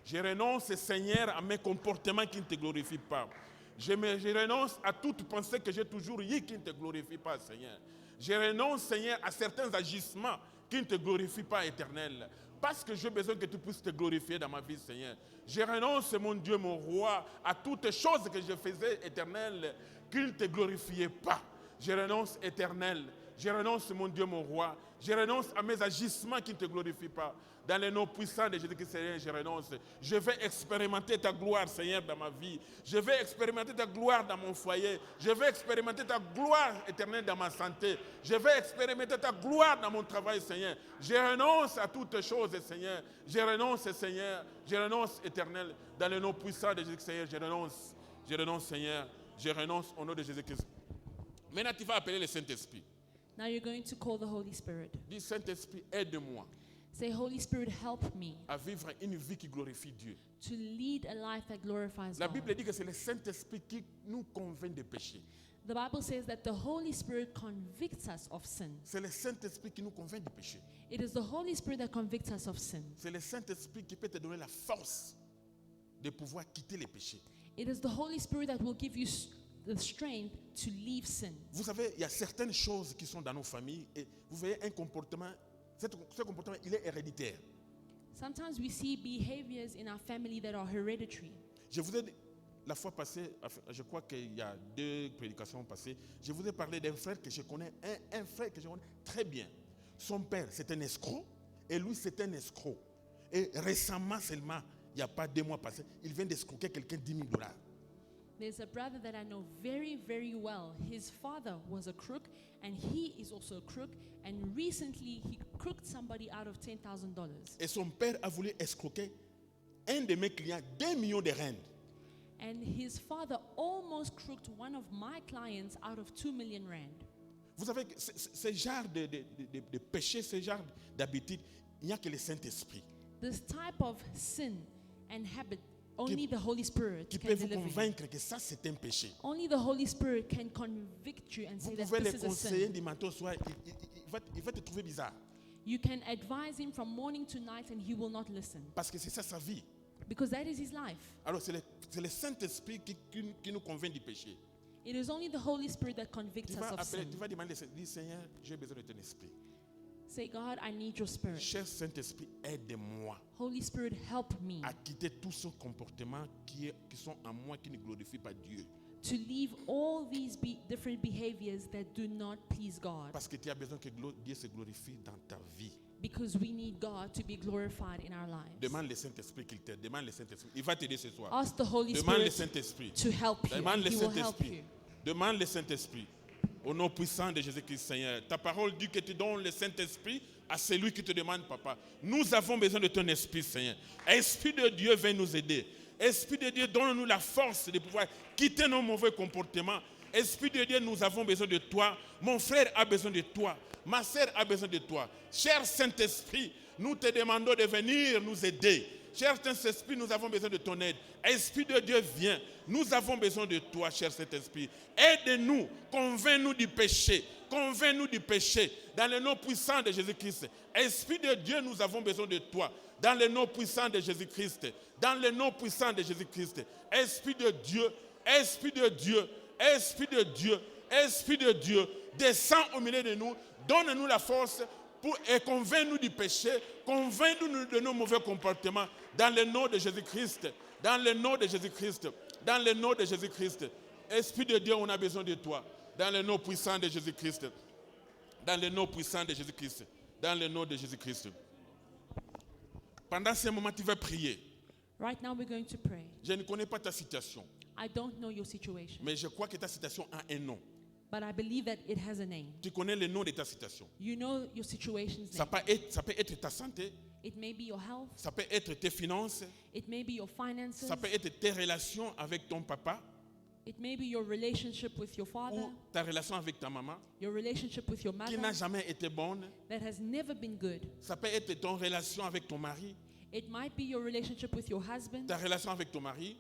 [SPEAKER 2] Je renonce, Seigneur, à mes comportements qui ne te glorifient pas. Je renonce à toute pensée que j'ai toujours eue qui ne te glorifie pas, Seigneur. Je renonce, Seigneur, à certains agissements qui ne te glorifient pas, éternel. Parce que j'ai besoin que tu puisses te glorifier dans ma vie, Seigneur. Je renonce, mon Dieu, mon roi, à toutes choses que je faisais, éternel, qui ne te glorifiaient pas. Je renonce, éternel. Je renonce, mon Dieu, mon roi. Je renonce à mes agissements qui ne te glorifient pas. Dans le nom puissant de Jésus-Christ, Seigneur, je renonce. Je vais expérimenter ta gloire, Seigneur, dans ma vie. Je vais expérimenter ta gloire dans mon foyer. Je vais expérimenter ta gloire éternelle dans ma santé. Je vais expérimenter ta gloire dans mon travail, Seigneur. Je renonce à toutes choses, Seigneur. Je renonce, Seigneur. Je renonce, éternel, dans le nom puissant de Jésus-Christ, Seigneur. Je renonce. Je renonce, Seigneur. Je renonce au nom de Jésus-Christ. Maintenant, tu vas appeler le Saint-Esprit.
[SPEAKER 3] Now you're going to call the Holy Spirit.
[SPEAKER 2] Dis, Saint-Esprit, aide-moi
[SPEAKER 3] Say, Holy Spirit, help me
[SPEAKER 2] à vivre une vie qui glorifie Dieu.
[SPEAKER 3] to lead a life that glorifies
[SPEAKER 2] La
[SPEAKER 3] God.
[SPEAKER 2] Bible dit que c'est le Saint-Esprit qui nous convainc de péché.
[SPEAKER 3] The Bible says that the Holy Spirit convicts us of sin.
[SPEAKER 2] C'est le Saint-Esprit qui nous convainc de péché.
[SPEAKER 3] It is the Holy Spirit that convicts us of sin.
[SPEAKER 2] C'est le Saint-Esprit qui peut te donner la force de pouvoir quitter les péchés.
[SPEAKER 3] It is the Holy Spirit that will give you the strength to leave sin.
[SPEAKER 2] Vous savez, il y a certaines choses qui sont dans nos familles et vous voyez un comportement, ce comportement, il est héréditaire.
[SPEAKER 3] Sometimes we see behaviors in our family that are hereditary.
[SPEAKER 2] Je vous ai dit, la fois passée, je crois qu'il y a 2 prédications passées, je vous ai parlé d'un frère que je connais, un frère que je connais très bien. Son père, c'est un escroc, et lui, c'est un escroc. Et récemment seulement, il n'y a pas 2 mois passés, il vient d'escroquer quelqu'un $10,000.
[SPEAKER 3] There's a brother that I know very, very well. His father was a crook, and he is also a crook. And recently, he crooked somebody out of $10,000.
[SPEAKER 2] Et son père a voulu escroquer un de mes clients 2 millions de rand.
[SPEAKER 3] And his father almost crooked one of my clients out of 2 million rand.
[SPEAKER 2] Vous savez, ce genre de péché, ce genre d'habitude, il n'y a que le Saint-Esprit
[SPEAKER 3] This type of sin and habit, only the Holy Spirit
[SPEAKER 2] qui
[SPEAKER 3] can
[SPEAKER 2] peut vous
[SPEAKER 3] deliver you.
[SPEAKER 2] convaincre que ça, c'est un péché.
[SPEAKER 3] Only the Holy Spirit can convict you and
[SPEAKER 2] Vous
[SPEAKER 3] say that
[SPEAKER 2] pouvez
[SPEAKER 3] this
[SPEAKER 2] le
[SPEAKER 3] is a
[SPEAKER 2] conseiller
[SPEAKER 3] sin.
[SPEAKER 2] du matin au soir, il va te trouver bizarre.
[SPEAKER 3] You can advise him from morning to night and he will not listen.
[SPEAKER 2] Parce que c'est ça sa vie.
[SPEAKER 3] Because that is his life.
[SPEAKER 2] Alors c'est le Saint-Esprit qui nous convainc du péché.
[SPEAKER 3] It is only the Holy Spirit that convicts
[SPEAKER 2] Tu
[SPEAKER 3] us
[SPEAKER 2] vas,
[SPEAKER 3] of
[SPEAKER 2] appeler,
[SPEAKER 3] sin.
[SPEAKER 2] tu vas demander, dis Seigneur, j'ai besoin de ton esprit.
[SPEAKER 3] Say, God, I need your Spirit.
[SPEAKER 2] Cher Saint-Esprit, aide-moi
[SPEAKER 3] Holy Spirit, help me
[SPEAKER 2] à quitter tous ces comportements qui sont en moi, qui ne glorifient pas Dieu.
[SPEAKER 3] to leave all these different behaviors that do not please God.
[SPEAKER 2] Parce que tu as besoin que Dieu se glorifie dans ta vie.
[SPEAKER 3] Because we need God to be glorified in our lives.
[SPEAKER 2] Demande le Saint-Esprit qu'il t'aide. Demande le Saint-Esprit. Il va t'aider ce soir.
[SPEAKER 3] Ask the Holy
[SPEAKER 2] Demande le
[SPEAKER 3] Spirit
[SPEAKER 2] Saint-Esprit.
[SPEAKER 3] to help you.
[SPEAKER 2] Demande
[SPEAKER 3] And
[SPEAKER 2] le
[SPEAKER 3] he will help
[SPEAKER 2] Saint-Esprit.
[SPEAKER 3] you.
[SPEAKER 2] Demande le Saint-Esprit. Au nom puissant de Jésus-Christ, Seigneur. Ta parole dit que tu donnes le Saint-Esprit à celui qui te demande, Papa. Nous avons besoin de ton esprit, Seigneur. Esprit de Dieu, viens nous aider. Esprit de Dieu, donne-nous la force de pouvoir quitter nos mauvais comportements. Esprit de Dieu, nous avons besoin de toi. Mon frère a besoin de toi. Ma sœur a besoin de toi. Cher Saint-Esprit, nous te demandons de venir nous aider. Cher Saint-Esprit, nous avons besoin de ton aide. Esprit de Dieu, viens. Nous avons besoin de toi, cher Saint-Esprit. Aide-nous, convainc-nous du péché. Convainc-nous du péché. Dans le nom puissant de Jésus-Christ. Esprit de Dieu, nous avons besoin de toi. Dans le nom puissant de Jésus-Christ. Dans le nom puissant de Jésus-Christ. Esprit de Dieu, Esprit de Dieu, Esprit de Dieu, Esprit de Dieu, descends au milieu de nous. Donne-nous la force et convainc-nous du péché, convainc-nous de nos mauvais comportements, dans le nom de Jésus-Christ, dans le nom de Jésus-Christ, dans le nom de Jésus-Christ. Esprit de Dieu, on a besoin de toi, dans le nom puissant de Jésus-Christ, dans le nom puissant de Jésus-Christ, dans le nom de Jésus-Christ. Pendant ce moment, tu vas prier.
[SPEAKER 3] Right now we're going to pray.
[SPEAKER 2] Je ne connais pas ta situation,
[SPEAKER 3] I don't know your situation,
[SPEAKER 2] mais je crois que ta situation a un nom.
[SPEAKER 3] but I believe that it has a name.
[SPEAKER 2] Tu connais le nom de ta situation.
[SPEAKER 3] You know your situation's
[SPEAKER 2] Ça
[SPEAKER 3] name.
[SPEAKER 2] peut être ta santé,
[SPEAKER 3] It may be your health.
[SPEAKER 2] ça peut être tes finances,
[SPEAKER 3] It may be your finances.
[SPEAKER 2] ça peut être tes relations avec ton papa
[SPEAKER 3] It may be your relationship with your father,
[SPEAKER 2] ou ta relation avec ta maman
[SPEAKER 3] your relationship with your
[SPEAKER 2] qui n'a
[SPEAKER 3] mother
[SPEAKER 2] jamais été bonne.
[SPEAKER 3] that has never been good.
[SPEAKER 2] Ça peut être ton relation avec ton mari,
[SPEAKER 3] It might be your relationship with your husband,
[SPEAKER 2] ta relation avec ton mari,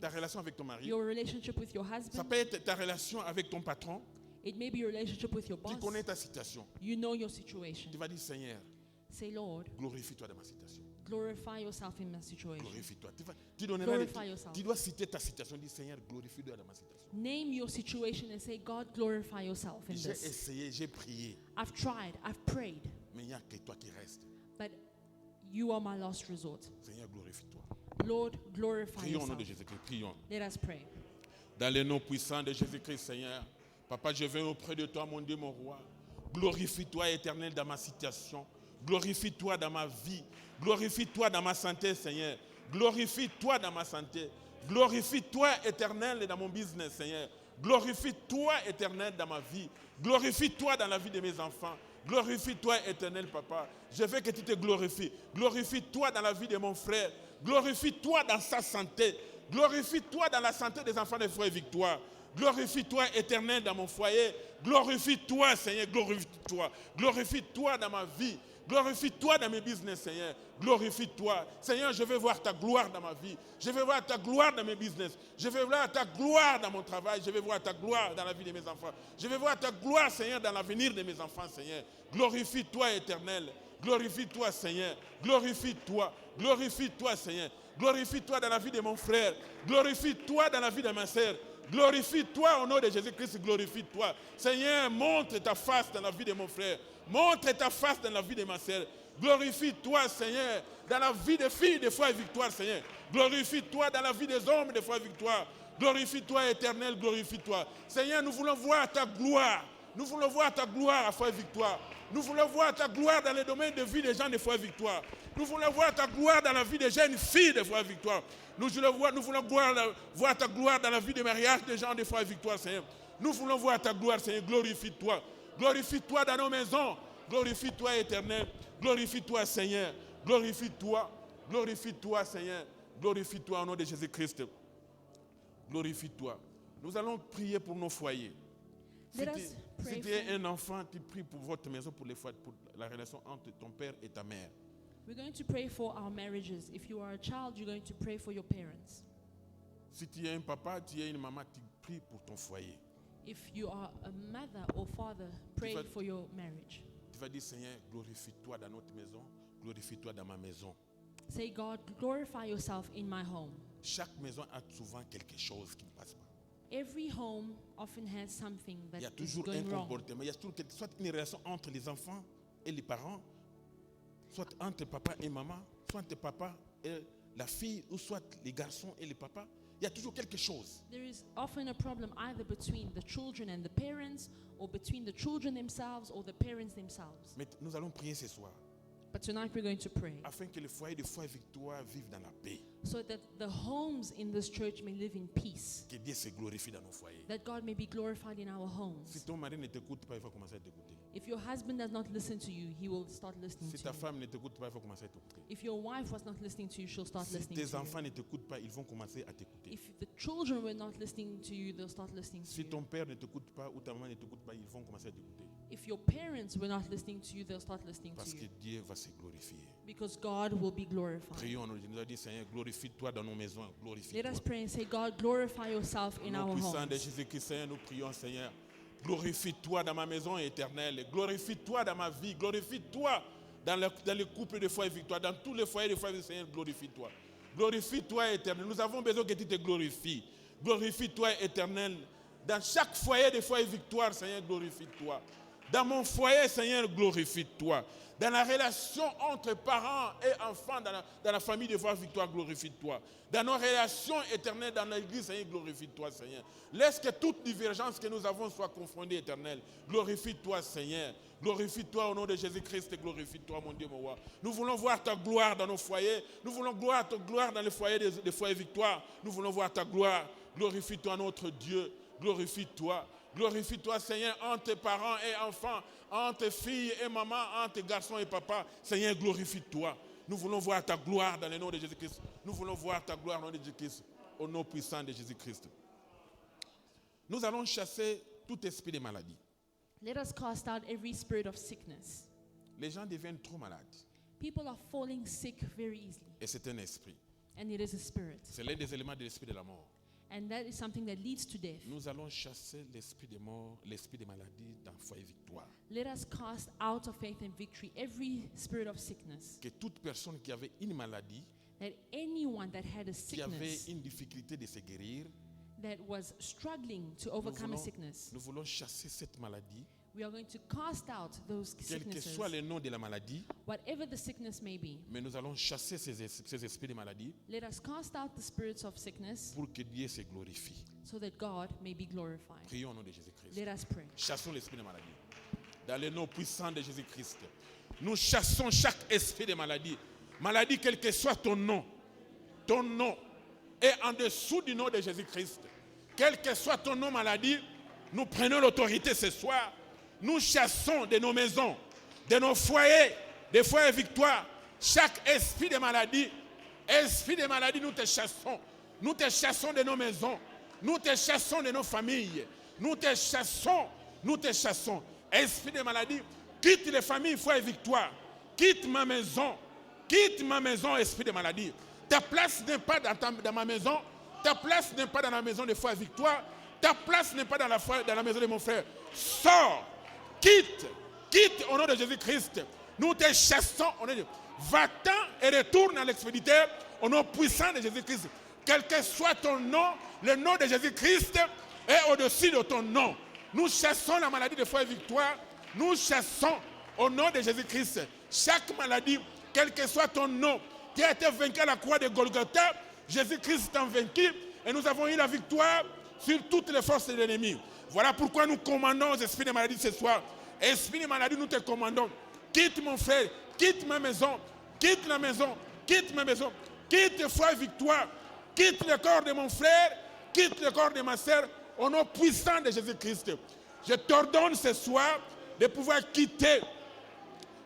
[SPEAKER 2] ta relation avec ton mari.
[SPEAKER 3] your relationship with your
[SPEAKER 2] Ça
[SPEAKER 3] husband.
[SPEAKER 2] peut être ta relation avec ton patron.
[SPEAKER 3] It may be your relationship with your
[SPEAKER 2] Tu
[SPEAKER 3] boss.
[SPEAKER 2] connais ta situation.
[SPEAKER 3] You know your situation.
[SPEAKER 2] Tu vas dire, Seigneur,
[SPEAKER 3] Say, Lord,
[SPEAKER 2] glorifie-toi dans ma situation.
[SPEAKER 3] glorify yourself in my situation.
[SPEAKER 2] Glorifie-toi. Tu
[SPEAKER 3] Glorify yourself.
[SPEAKER 2] tu dois citer ta situation. Dis, Seigneur, glorifie-toi dans ma situation.
[SPEAKER 3] Name your situation and say, God, glorify yourself in
[SPEAKER 2] J'ai
[SPEAKER 3] this.
[SPEAKER 2] essayé, j'ai prié,
[SPEAKER 3] I've tried, I've prayed,
[SPEAKER 2] mais il n'y a que toi qui reste.
[SPEAKER 3] but you are my last resort.
[SPEAKER 2] Seigneur, glorifie-toi.
[SPEAKER 3] Lord, glorify
[SPEAKER 2] Prions au nom de
[SPEAKER 3] yourself.
[SPEAKER 2] Jésus-Christ. Prions.
[SPEAKER 3] Let us pray.
[SPEAKER 2] Dans le nom puissant de Jésus-Christ, Seigneur. Papa, je viens auprès de toi, mon Dieu, mon roi. Glorifie-toi, éternel, dans ma situation. Glorifie-toi dans ma vie. Glorifie-toi dans ma santé, Seigneur. Glorifie-toi dans ma santé. Glorifie-toi, éternel, dans mon business, Seigneur. Glorifie-toi, éternel, dans ma vie. Glorifie-toi dans la vie de mes enfants. Glorifie-toi, éternel, Papa. Je veux que tu te glorifies. Glorifie-toi dans la vie de mon frère. Glorifie-toi dans sa santé. Glorifie-toi dans la santé des enfants de Frère Victoire. Glorifie-toi, éternel, dans mon foyer. Glorifie-toi, Seigneur, glorifie-toi. Glorifie-toi dans ma vie. Glorifie-toi dans mes business, Seigneur. Glorifie-toi. Seigneur, je veux voir ta gloire dans ma vie. Je veux voir ta gloire dans mes business. Je veux voir ta gloire dans mon travail. Je veux voir ta gloire dans la vie de mes enfants. Je veux voir ta gloire, Seigneur, dans l'avenir de mes enfants, Seigneur. Glorifie-toi, éternel. Glorifie-toi, Seigneur. Glorifie-toi. Glorifie-toi, Seigneur. Glorifie-toi dans la vie de mon frère. Glorifie-toi dans la vie de ma sœur. Glorifie-toi au nom de Jésus-Christ, glorifie-toi. Seigneur, montre ta face dans la vie de mon frère. Montre ta face dans la vie de ma sœur. Glorifie-toi, Seigneur, dans la vie des filles de Foi et Victoire, Seigneur. Glorifie-toi dans la vie des hommes de foi victoire. Glorifie-toi, Éternel, glorifie-toi. Seigneur, nous voulons voir ta gloire. Nous voulons voir ta gloire à foi victoire. Nous voulons voir ta gloire dans les domaines de vie des gens de foi victoire. Nous voulons voir ta gloire dans la vie des jeunes filles de foi victoire. Nous voulons voir ta gloire dans la vie des mariages des gens de foi victoire, Seigneur. Nous voulons voir ta gloire, Seigneur. Glorifie-toi. Glorifie-toi dans nos maisons. Glorifie-toi, Éternel. Glorifie-toi, Seigneur. Glorifie-toi. Glorifie-toi, Seigneur. Glorifie-toi au nom de Jésus-Christ. Glorifie-toi. Nous allons prier pour nos foyers. Si tu es un enfant, tu pries pour votre maison, pour la relation entre ton père et ta mère.
[SPEAKER 3] We're going to pray for our marriages. If you are a child, you're going to pray for your parents.
[SPEAKER 2] Si tu es un papa, tu es une maman, tu pries pour ton foyer.
[SPEAKER 3] If you are a mother or father, pray for your marriage.
[SPEAKER 2] Tu vas dire, Seigneur, glorifie-toi dans notre maison, glorifie-toi dans ma maison.
[SPEAKER 3] Say, God, glorify yourself in my home.
[SPEAKER 2] Chaque maison a souvent quelque chose qui ne passe pas.
[SPEAKER 3] Every home often has something that
[SPEAKER 2] Il y a
[SPEAKER 3] is
[SPEAKER 2] toujours un
[SPEAKER 3] going wrong.
[SPEAKER 2] comportement, il y a toujours soit une relation entre les enfants et les parents, soit entre papa et maman, soit entre papa et la fille, ou soit les garçons et les papas. Il y a toujours quelque chose.
[SPEAKER 3] There is often a problem either between the children and the parents, or between the children themselves or the parents themselves.
[SPEAKER 2] Mais nous allons prier ce soir,
[SPEAKER 3] But tonight we're going to pray
[SPEAKER 2] afin que le foyer de foi et victoire vive dans la paix.
[SPEAKER 3] so that the homes in this church may live in peace,
[SPEAKER 2] Que Dieu se glorifie dans nos foyers.
[SPEAKER 3] that God may be glorified in our
[SPEAKER 2] Si
[SPEAKER 3] homes.
[SPEAKER 2] ton mari ne t'écoute pas, il faut commencer à t'écouter.
[SPEAKER 3] If your husband does not listen to you, he will start listening
[SPEAKER 2] Si
[SPEAKER 3] to
[SPEAKER 2] ta
[SPEAKER 3] you.
[SPEAKER 2] femme ne t'écoute pas, il faut commencer à t'écouter.
[SPEAKER 3] If your wife was not listening to you, she'll start
[SPEAKER 2] Si
[SPEAKER 3] listening
[SPEAKER 2] tes
[SPEAKER 3] to you.
[SPEAKER 2] enfants ne t'écoutent pas, ils vont commencer à t'écouter.
[SPEAKER 3] If the children were not listening to you, they'll start listening to
[SPEAKER 2] Si
[SPEAKER 3] you.
[SPEAKER 2] ton père ne t'écoute pas ou ta maman ne t'écoute pas, ils vont commencer à t'écouter.
[SPEAKER 3] If your parents were not listening to you, they'll start listening to
[SPEAKER 2] Parce que
[SPEAKER 3] you.
[SPEAKER 2] Dieu va se glorifier.
[SPEAKER 3] Because God will be glorified.
[SPEAKER 2] Prions, nous a dit, Seigneur, glorifie-toi dans nos maisons,
[SPEAKER 3] Let
[SPEAKER 2] glorifie-toi.
[SPEAKER 3] us pray and say, God, glorify yourself
[SPEAKER 2] Au
[SPEAKER 3] in
[SPEAKER 2] nom
[SPEAKER 3] our
[SPEAKER 2] puissant de
[SPEAKER 3] homes.
[SPEAKER 2] Jésus-Christ, Seigneur, nous prions, Seigneur. Glorifie-toi dans ma maison éternelle. Glorifie-toi dans ma vie. Glorifie-toi dans le couple de foi et victoire. Dans tous les foyers de foi et victoire, Seigneur, glorifie-toi. Glorifie-toi, éternel. Nous avons besoin que tu te glorifies. Glorifie-toi, éternel. Dans chaque foyer de foi et victoire, Seigneur, glorifie-toi. Dans mon foyer, Seigneur, glorifie-toi. Dans la relation entre parents et enfants, dans la famille de foi et victoire, glorifie-toi. Dans nos relations éternelles dans l'église, Seigneur, glorifie-toi, Seigneur. Laisse que toute divergence que nous avons soit confondée, éternelle. Glorifie-toi, Seigneur. Glorifie-toi au nom de Jésus-Christ et glorifie-toi, mon Dieu, mon roi. Nous voulons voir ta gloire dans nos foyers. Nous voulons voir ta gloire dans les foyers de foi et victoire. Nous voulons voir ta gloire. Glorifie-toi, notre Dieu. Glorifie-toi. Glorifie-toi, Seigneur, entre parents et enfants, entre filles et mamans, entre garçons et papas. Seigneur, glorifie-toi. Nous voulons voir ta gloire dans le nom de Jésus-Christ. Nous voulons voir ta gloire dans le nom de Jésus-Christ, au nom puissant de Jésus-Christ. Nous allons chasser tout esprit de maladie.
[SPEAKER 3] Let us cast out every spirit of sickness.
[SPEAKER 2] Les gens deviennent trop malades.
[SPEAKER 3] People are falling sick very easily,
[SPEAKER 2] Et c'est un esprit.
[SPEAKER 3] and it is a spirit.
[SPEAKER 2] C'est l'un des éléments de l'esprit de la mort.
[SPEAKER 3] And that is something that leads to death.
[SPEAKER 2] Nous allons chasser l'esprit de mort, l'esprit de maladie dans foi et victoire.
[SPEAKER 3] Let us cast out of faith and victory every spirit of sickness.
[SPEAKER 2] Que toute personne qui avait une maladie,
[SPEAKER 3] That anyone that had a
[SPEAKER 2] qui avait
[SPEAKER 3] sickness,
[SPEAKER 2] une difficulté de se guérir,
[SPEAKER 3] that was struggling to overcome a sickness,
[SPEAKER 2] nous voulons chasser cette maladie,
[SPEAKER 3] we are going to cast out those
[SPEAKER 2] quel que
[SPEAKER 3] sicknesses,
[SPEAKER 2] soit le nom de la maladie,
[SPEAKER 3] whatever the sickness may be.
[SPEAKER 2] mais nous allons chasser ces esprits de maladie
[SPEAKER 3] Let us cast out the spirits of sickness
[SPEAKER 2] pour que Dieu se glorifie.
[SPEAKER 3] so that God may be glorified.
[SPEAKER 2] Prions au nom de Jésus-Christ.
[SPEAKER 3] Let us pray.
[SPEAKER 2] Chassons l'esprit de maladie. Dans le nom puissant de Jésus-Christ. Nous chassons chaque esprit de maladie. Maladie, quel que soit ton nom est en dessous du nom de Jésus-Christ. Quel que soit ton nom maladie, nous prenons l'autorité ce soir. Nous chassons de nos maisons, de nos foyers, des foyers victoire, chaque esprit de maladie. Esprit de maladie, nous te chassons. Nous te chassons de nos maisons. Nous te chassons de nos familles. Nous te chassons. Nous te chassons. Esprit de maladie, quitte les familles, foi et victoire. Quitte ma maison. Quitte ma maison, esprit de maladie. Ta place n'est pas dans ma maison. Ta place n'est pas dans la maison de foi et victoire. Ta place n'est pas dans la maison de mon frère. Sors. Quitte. Quitte au nom de Jésus-Christ. Nous te chassons. Va-t'en et retourne à l'expéditeur au nom puissant de Jésus-Christ. Quel que soit ton nom, le nom de Jésus-Christ est au-dessus de ton nom. Nous chassons la maladie de foi et victoire. Nous chassons au nom de Jésus-Christ chaque maladie, quel que soit ton nom, qui a été vaincu à la croix de Golgotha. Jésus-Christ a vaincu et nous avons eu la victoire sur toutes les forces de l'ennemi. Voilà pourquoi nous commandons aux esprits de maladie ce soir. Esprit de maladie, nous te commandons. Quitte mon frère, quitte ma maison, quitte la maison, quitte ma maison, quitte foi et victoire, quitte le corps de mon frère, quitte le corps de ma sœur, au nom puissant de Jésus-Christ. Je t'ordonne ce soir de pouvoir quitter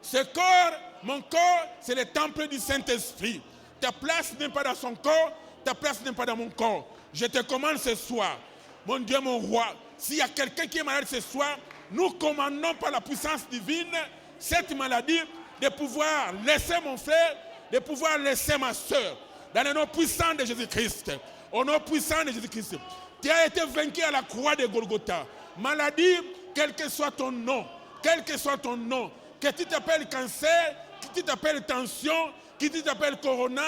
[SPEAKER 2] ce corps. Mon corps, c'est le temple du Saint-Esprit. Ta place n'est pas dans son corps, ta place n'est pas dans mon corps. Je te commande ce soir, mon Dieu, mon roi, s'il y a quelqu'un qui est malade ce soir, nous commandons par la puissance divine cette maladie de pouvoir laisser mon frère, de pouvoir laisser ma soeur, dans le nom puissant de Jésus-Christ. Au nom puissant de Jésus-Christ. Tu as été vaincu à la croix de Golgotha. Maladie, quel que soit ton nom, quel que soit ton nom, que tu t'appelles cancer, que tu t'appelles tension, que tu t'appelles corona,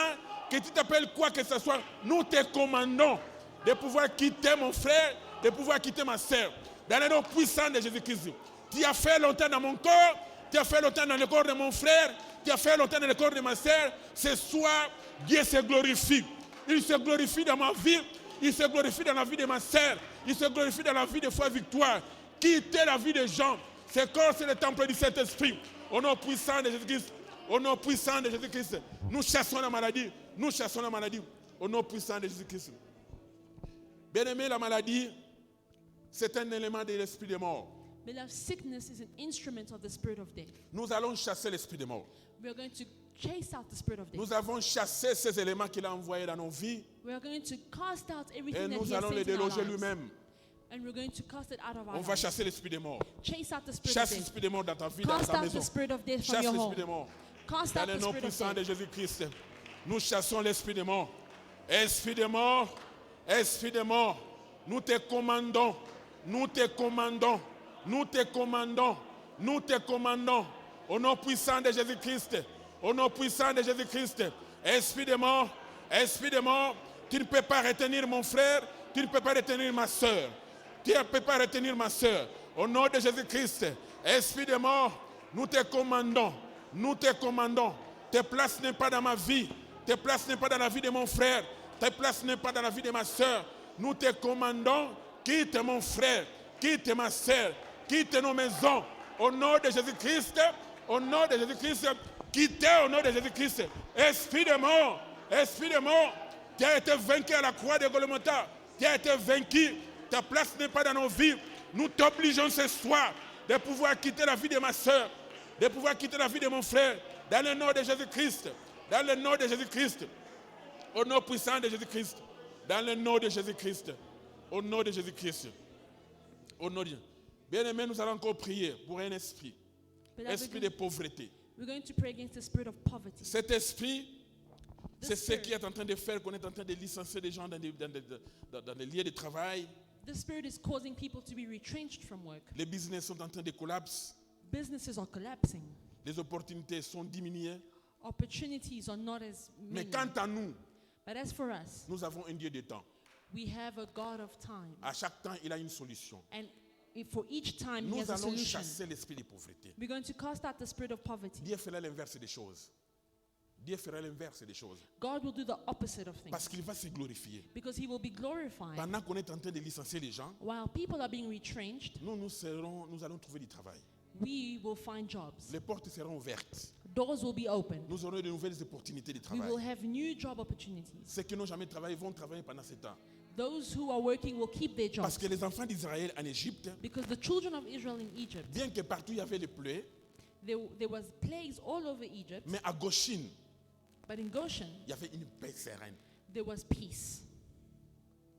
[SPEAKER 2] que tu t'appelles quoi que ce soit, nous te commandons de pouvoir quitter mon frère, de pouvoir quitter ma soeur. Dans le nom puissant de Jésus-Christ. Tu as fait longtemps dans mon corps, tu as fait longtemps dans le corps de mon frère, tu as fait longtemps dans le corps de ma soeur. Ce soir, Dieu se glorifie. Il se glorifie dans ma vie, il se glorifie dans la vie de ma soeur, il se glorifie dans la vie de foi victoire. Quitter la vie des gens. Ce corps, c'est le temple du Saint-Esprit. Au nom puissant de Jésus-Christ, au nom puissant de Jésus-Christ, nous chassons la maladie. Nous chassons la maladie. Au nom puissant de Jésus-Christ. Bien-aimé, la maladie, c'est un élément de l'esprit de mort.
[SPEAKER 3] Beloved, sickness is an instrument of the spirit of death.
[SPEAKER 2] Nous allons chasser l'esprit de mort.
[SPEAKER 3] We are going to chase out the spirit of death.
[SPEAKER 2] Nous avons chassé ces éléments qu'il a envoyés dans nos vies.
[SPEAKER 3] We are going to cast out
[SPEAKER 2] Et
[SPEAKER 3] everything that
[SPEAKER 2] nous
[SPEAKER 3] he has
[SPEAKER 2] allons
[SPEAKER 3] sent
[SPEAKER 2] les
[SPEAKER 3] in our
[SPEAKER 2] déloger
[SPEAKER 3] lives.
[SPEAKER 2] lui-même.
[SPEAKER 3] And we're going to cast it out of our
[SPEAKER 2] On va
[SPEAKER 3] lives.
[SPEAKER 2] chasser l'esprit de mort.
[SPEAKER 3] Chase out the spirit
[SPEAKER 2] Chasse
[SPEAKER 3] of death.
[SPEAKER 2] l'esprit de mort dans ta vie, dans
[SPEAKER 3] Cast
[SPEAKER 2] ta
[SPEAKER 3] out
[SPEAKER 2] maison.
[SPEAKER 3] the spirit of death from
[SPEAKER 2] Chasse
[SPEAKER 3] your
[SPEAKER 2] l'esprit de
[SPEAKER 3] home.
[SPEAKER 2] mort.
[SPEAKER 3] Cast
[SPEAKER 2] Dans
[SPEAKER 3] out
[SPEAKER 2] le
[SPEAKER 3] the
[SPEAKER 2] nom
[SPEAKER 3] spirit of
[SPEAKER 2] puissant de
[SPEAKER 3] death.
[SPEAKER 2] Jésus-Christ, nous chassons l'esprit de mort. Esprit de mort, esprit de mort, nous te commandons, nous te commandons, nous te commandons, nous te commandons, au nom puissant de Jésus-Christ, au nom puissant de Jésus-Christ. Esprit de mort, tu ne peux pas retenir mon frère, tu ne peux pas retenir ma soeur, tu ne peux pas retenir ma soeur. Au nom de Jésus-Christ, esprit de mort, nous te commandons, nous te commandons. Tes places n'est pas dans ma vie, tes places n'est pas dans la vie de mon frère, tes places n'est pas dans la vie de ma soeur. Nous te commandons, quitte mon frère, quitte ma soeur, quitte nos maisons. Au nom de Jésus-Christ, au nom de Jésus-Christ, quittez au nom de Jésus-Christ. Esprit de mort, tu as été vaincu à la croix de Golgotha, tu as été vaincu, ta place n'est pas dans nos vies. Nous t'obligeons ce soir de pouvoir quitter la vie de ma soeur, de pouvoir quitter la vie de mon frère, dans le nom de Jésus-Christ, dans le nom de Jésus-Christ, au nom puissant de Jésus-Christ, dans le nom de Jésus-Christ, au nom de Jésus-Christ, au nom de... Bien-aimés, nous allons encore prier pour un esprit, esprit de pauvreté.
[SPEAKER 3] We're going to pray against the spirit of poverty.
[SPEAKER 2] Cet esprit, c'est ce
[SPEAKER 3] spirit.
[SPEAKER 2] qui est en train de faire qu'on est en train de licencier des gens dans des lieux de travail.
[SPEAKER 3] The spirit is causing people to be retrenched from work.
[SPEAKER 2] Les business sont en train de collapser.
[SPEAKER 3] Businesses are collapsing.
[SPEAKER 2] Les opportunités sont diminuées.
[SPEAKER 3] Opportunities are not as
[SPEAKER 2] Mais
[SPEAKER 3] many.
[SPEAKER 2] quant à nous,
[SPEAKER 3] But as for us,
[SPEAKER 2] nous avons un Dieu de temps.
[SPEAKER 3] we have a God of time.
[SPEAKER 2] À chaque temps, il a une solution.
[SPEAKER 3] And for each time, He
[SPEAKER 2] Nous
[SPEAKER 3] has a
[SPEAKER 2] allons
[SPEAKER 3] solution.
[SPEAKER 2] chasser l'esprit de pauvreté.
[SPEAKER 3] We're going to cast out the spirit of poverty.
[SPEAKER 2] Dieu fera l'inverse des choses. Dieu fera l'inverse des choses.
[SPEAKER 3] God will do the opposite of
[SPEAKER 2] Parce
[SPEAKER 3] things.
[SPEAKER 2] qu'il va se glorifier.
[SPEAKER 3] Because He will be glorified.
[SPEAKER 2] Pendant qu'on est en train de licencier les gens,
[SPEAKER 3] While people are being retrenched,
[SPEAKER 2] nous allons trouver du travail.
[SPEAKER 3] we will find jobs.
[SPEAKER 2] Les portes seront ouvertes.
[SPEAKER 3] Doors will be open.
[SPEAKER 2] Nous aurons de nouvelles opportunités de
[SPEAKER 3] We will
[SPEAKER 2] travail.
[SPEAKER 3] have new job opportunities.
[SPEAKER 2] Ceux qui n'ont jamais travaillé vont travailler pendant ce temps.
[SPEAKER 3] Those who are working will keep their
[SPEAKER 2] Parce
[SPEAKER 3] jobs.
[SPEAKER 2] que les enfants d'Israël en Égypte,
[SPEAKER 3] Because the children of Israel in Egypt,
[SPEAKER 2] bien que partout il y avait les plaies,
[SPEAKER 3] there was plagues all over Egypt,
[SPEAKER 2] mais à Goshen,
[SPEAKER 3] but in Goshen,
[SPEAKER 2] il y avait une paix sereine.
[SPEAKER 3] there was peace.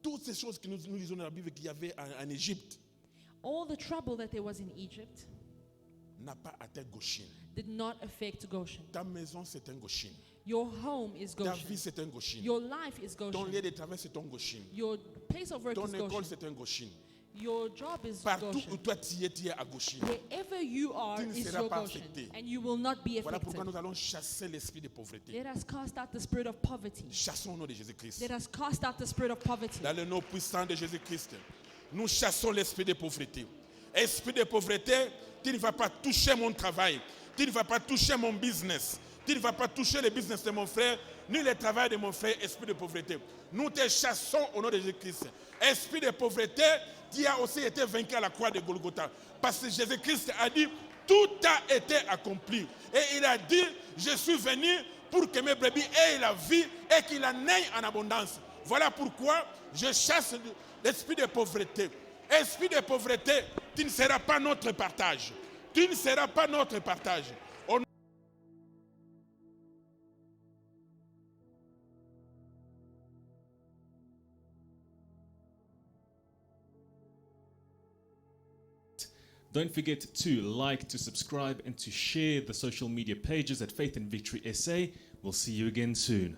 [SPEAKER 2] Toutes ces choses que nous lisons dans la Bible qu'il y avait en Égypte
[SPEAKER 3] All the trouble that there was in Egypt
[SPEAKER 2] n'a pas atteint Goshen.
[SPEAKER 3] did not affect Goshen.
[SPEAKER 2] Ta maison, c'est un Goshen.
[SPEAKER 3] Your home is
[SPEAKER 2] Ta
[SPEAKER 3] Goshen.
[SPEAKER 2] vie, c'est un Goshen.
[SPEAKER 3] Your life is
[SPEAKER 2] Ton
[SPEAKER 3] Goshen.
[SPEAKER 2] lieu de travail, c'est un Goshen.
[SPEAKER 3] Your place of work
[SPEAKER 2] Ton
[SPEAKER 3] is
[SPEAKER 2] école,
[SPEAKER 3] Goshen.
[SPEAKER 2] c'est un Goshen.
[SPEAKER 3] Your job is
[SPEAKER 2] Partout où
[SPEAKER 3] Goshen.
[SPEAKER 2] toi tu es à Goshen.
[SPEAKER 3] Wherever you are
[SPEAKER 2] Tu ne
[SPEAKER 3] is
[SPEAKER 2] seras
[SPEAKER 3] your
[SPEAKER 2] pas
[SPEAKER 3] Goshen.
[SPEAKER 2] affecté.
[SPEAKER 3] And you will not be
[SPEAKER 2] Voilà pourquoi
[SPEAKER 3] affected.
[SPEAKER 2] nous allons chasser l'esprit de pauvreté.
[SPEAKER 3] Let us cast out the spirit of poverty.
[SPEAKER 2] Chassons au nom de Jésus-Christ.
[SPEAKER 3] Let us cast out the spirit of poverty.
[SPEAKER 2] Dans le nom puissant de Jésus-Christ, nous chassons l'esprit de pauvreté. Esprit de pauvreté, tu ne vas pas toucher mon travail. Tu ne vas pas toucher mon business. Tu ne vas pas toucher le business de mon frère, ni le travail de mon frère, esprit de pauvreté. Nous te chassons au nom de Jésus-Christ. Esprit de pauvreté, tu as aussi été vaincu à la croix de Golgotha. Parce que Jésus-Christ a dit, tout a été accompli. Et il a dit, je suis venu pour que mes brebis aient la vie et qu'il en ait en abondance. Voilà pourquoi je chasse l'esprit de pauvreté. Esprit de pauvreté, tu ne seras pas notre partage. Tu ne seras pas notre partage.
[SPEAKER 4] Don't forget to like, to subscribe, and to share the social media pages at Faith and Victory SA. We'll see you again soon.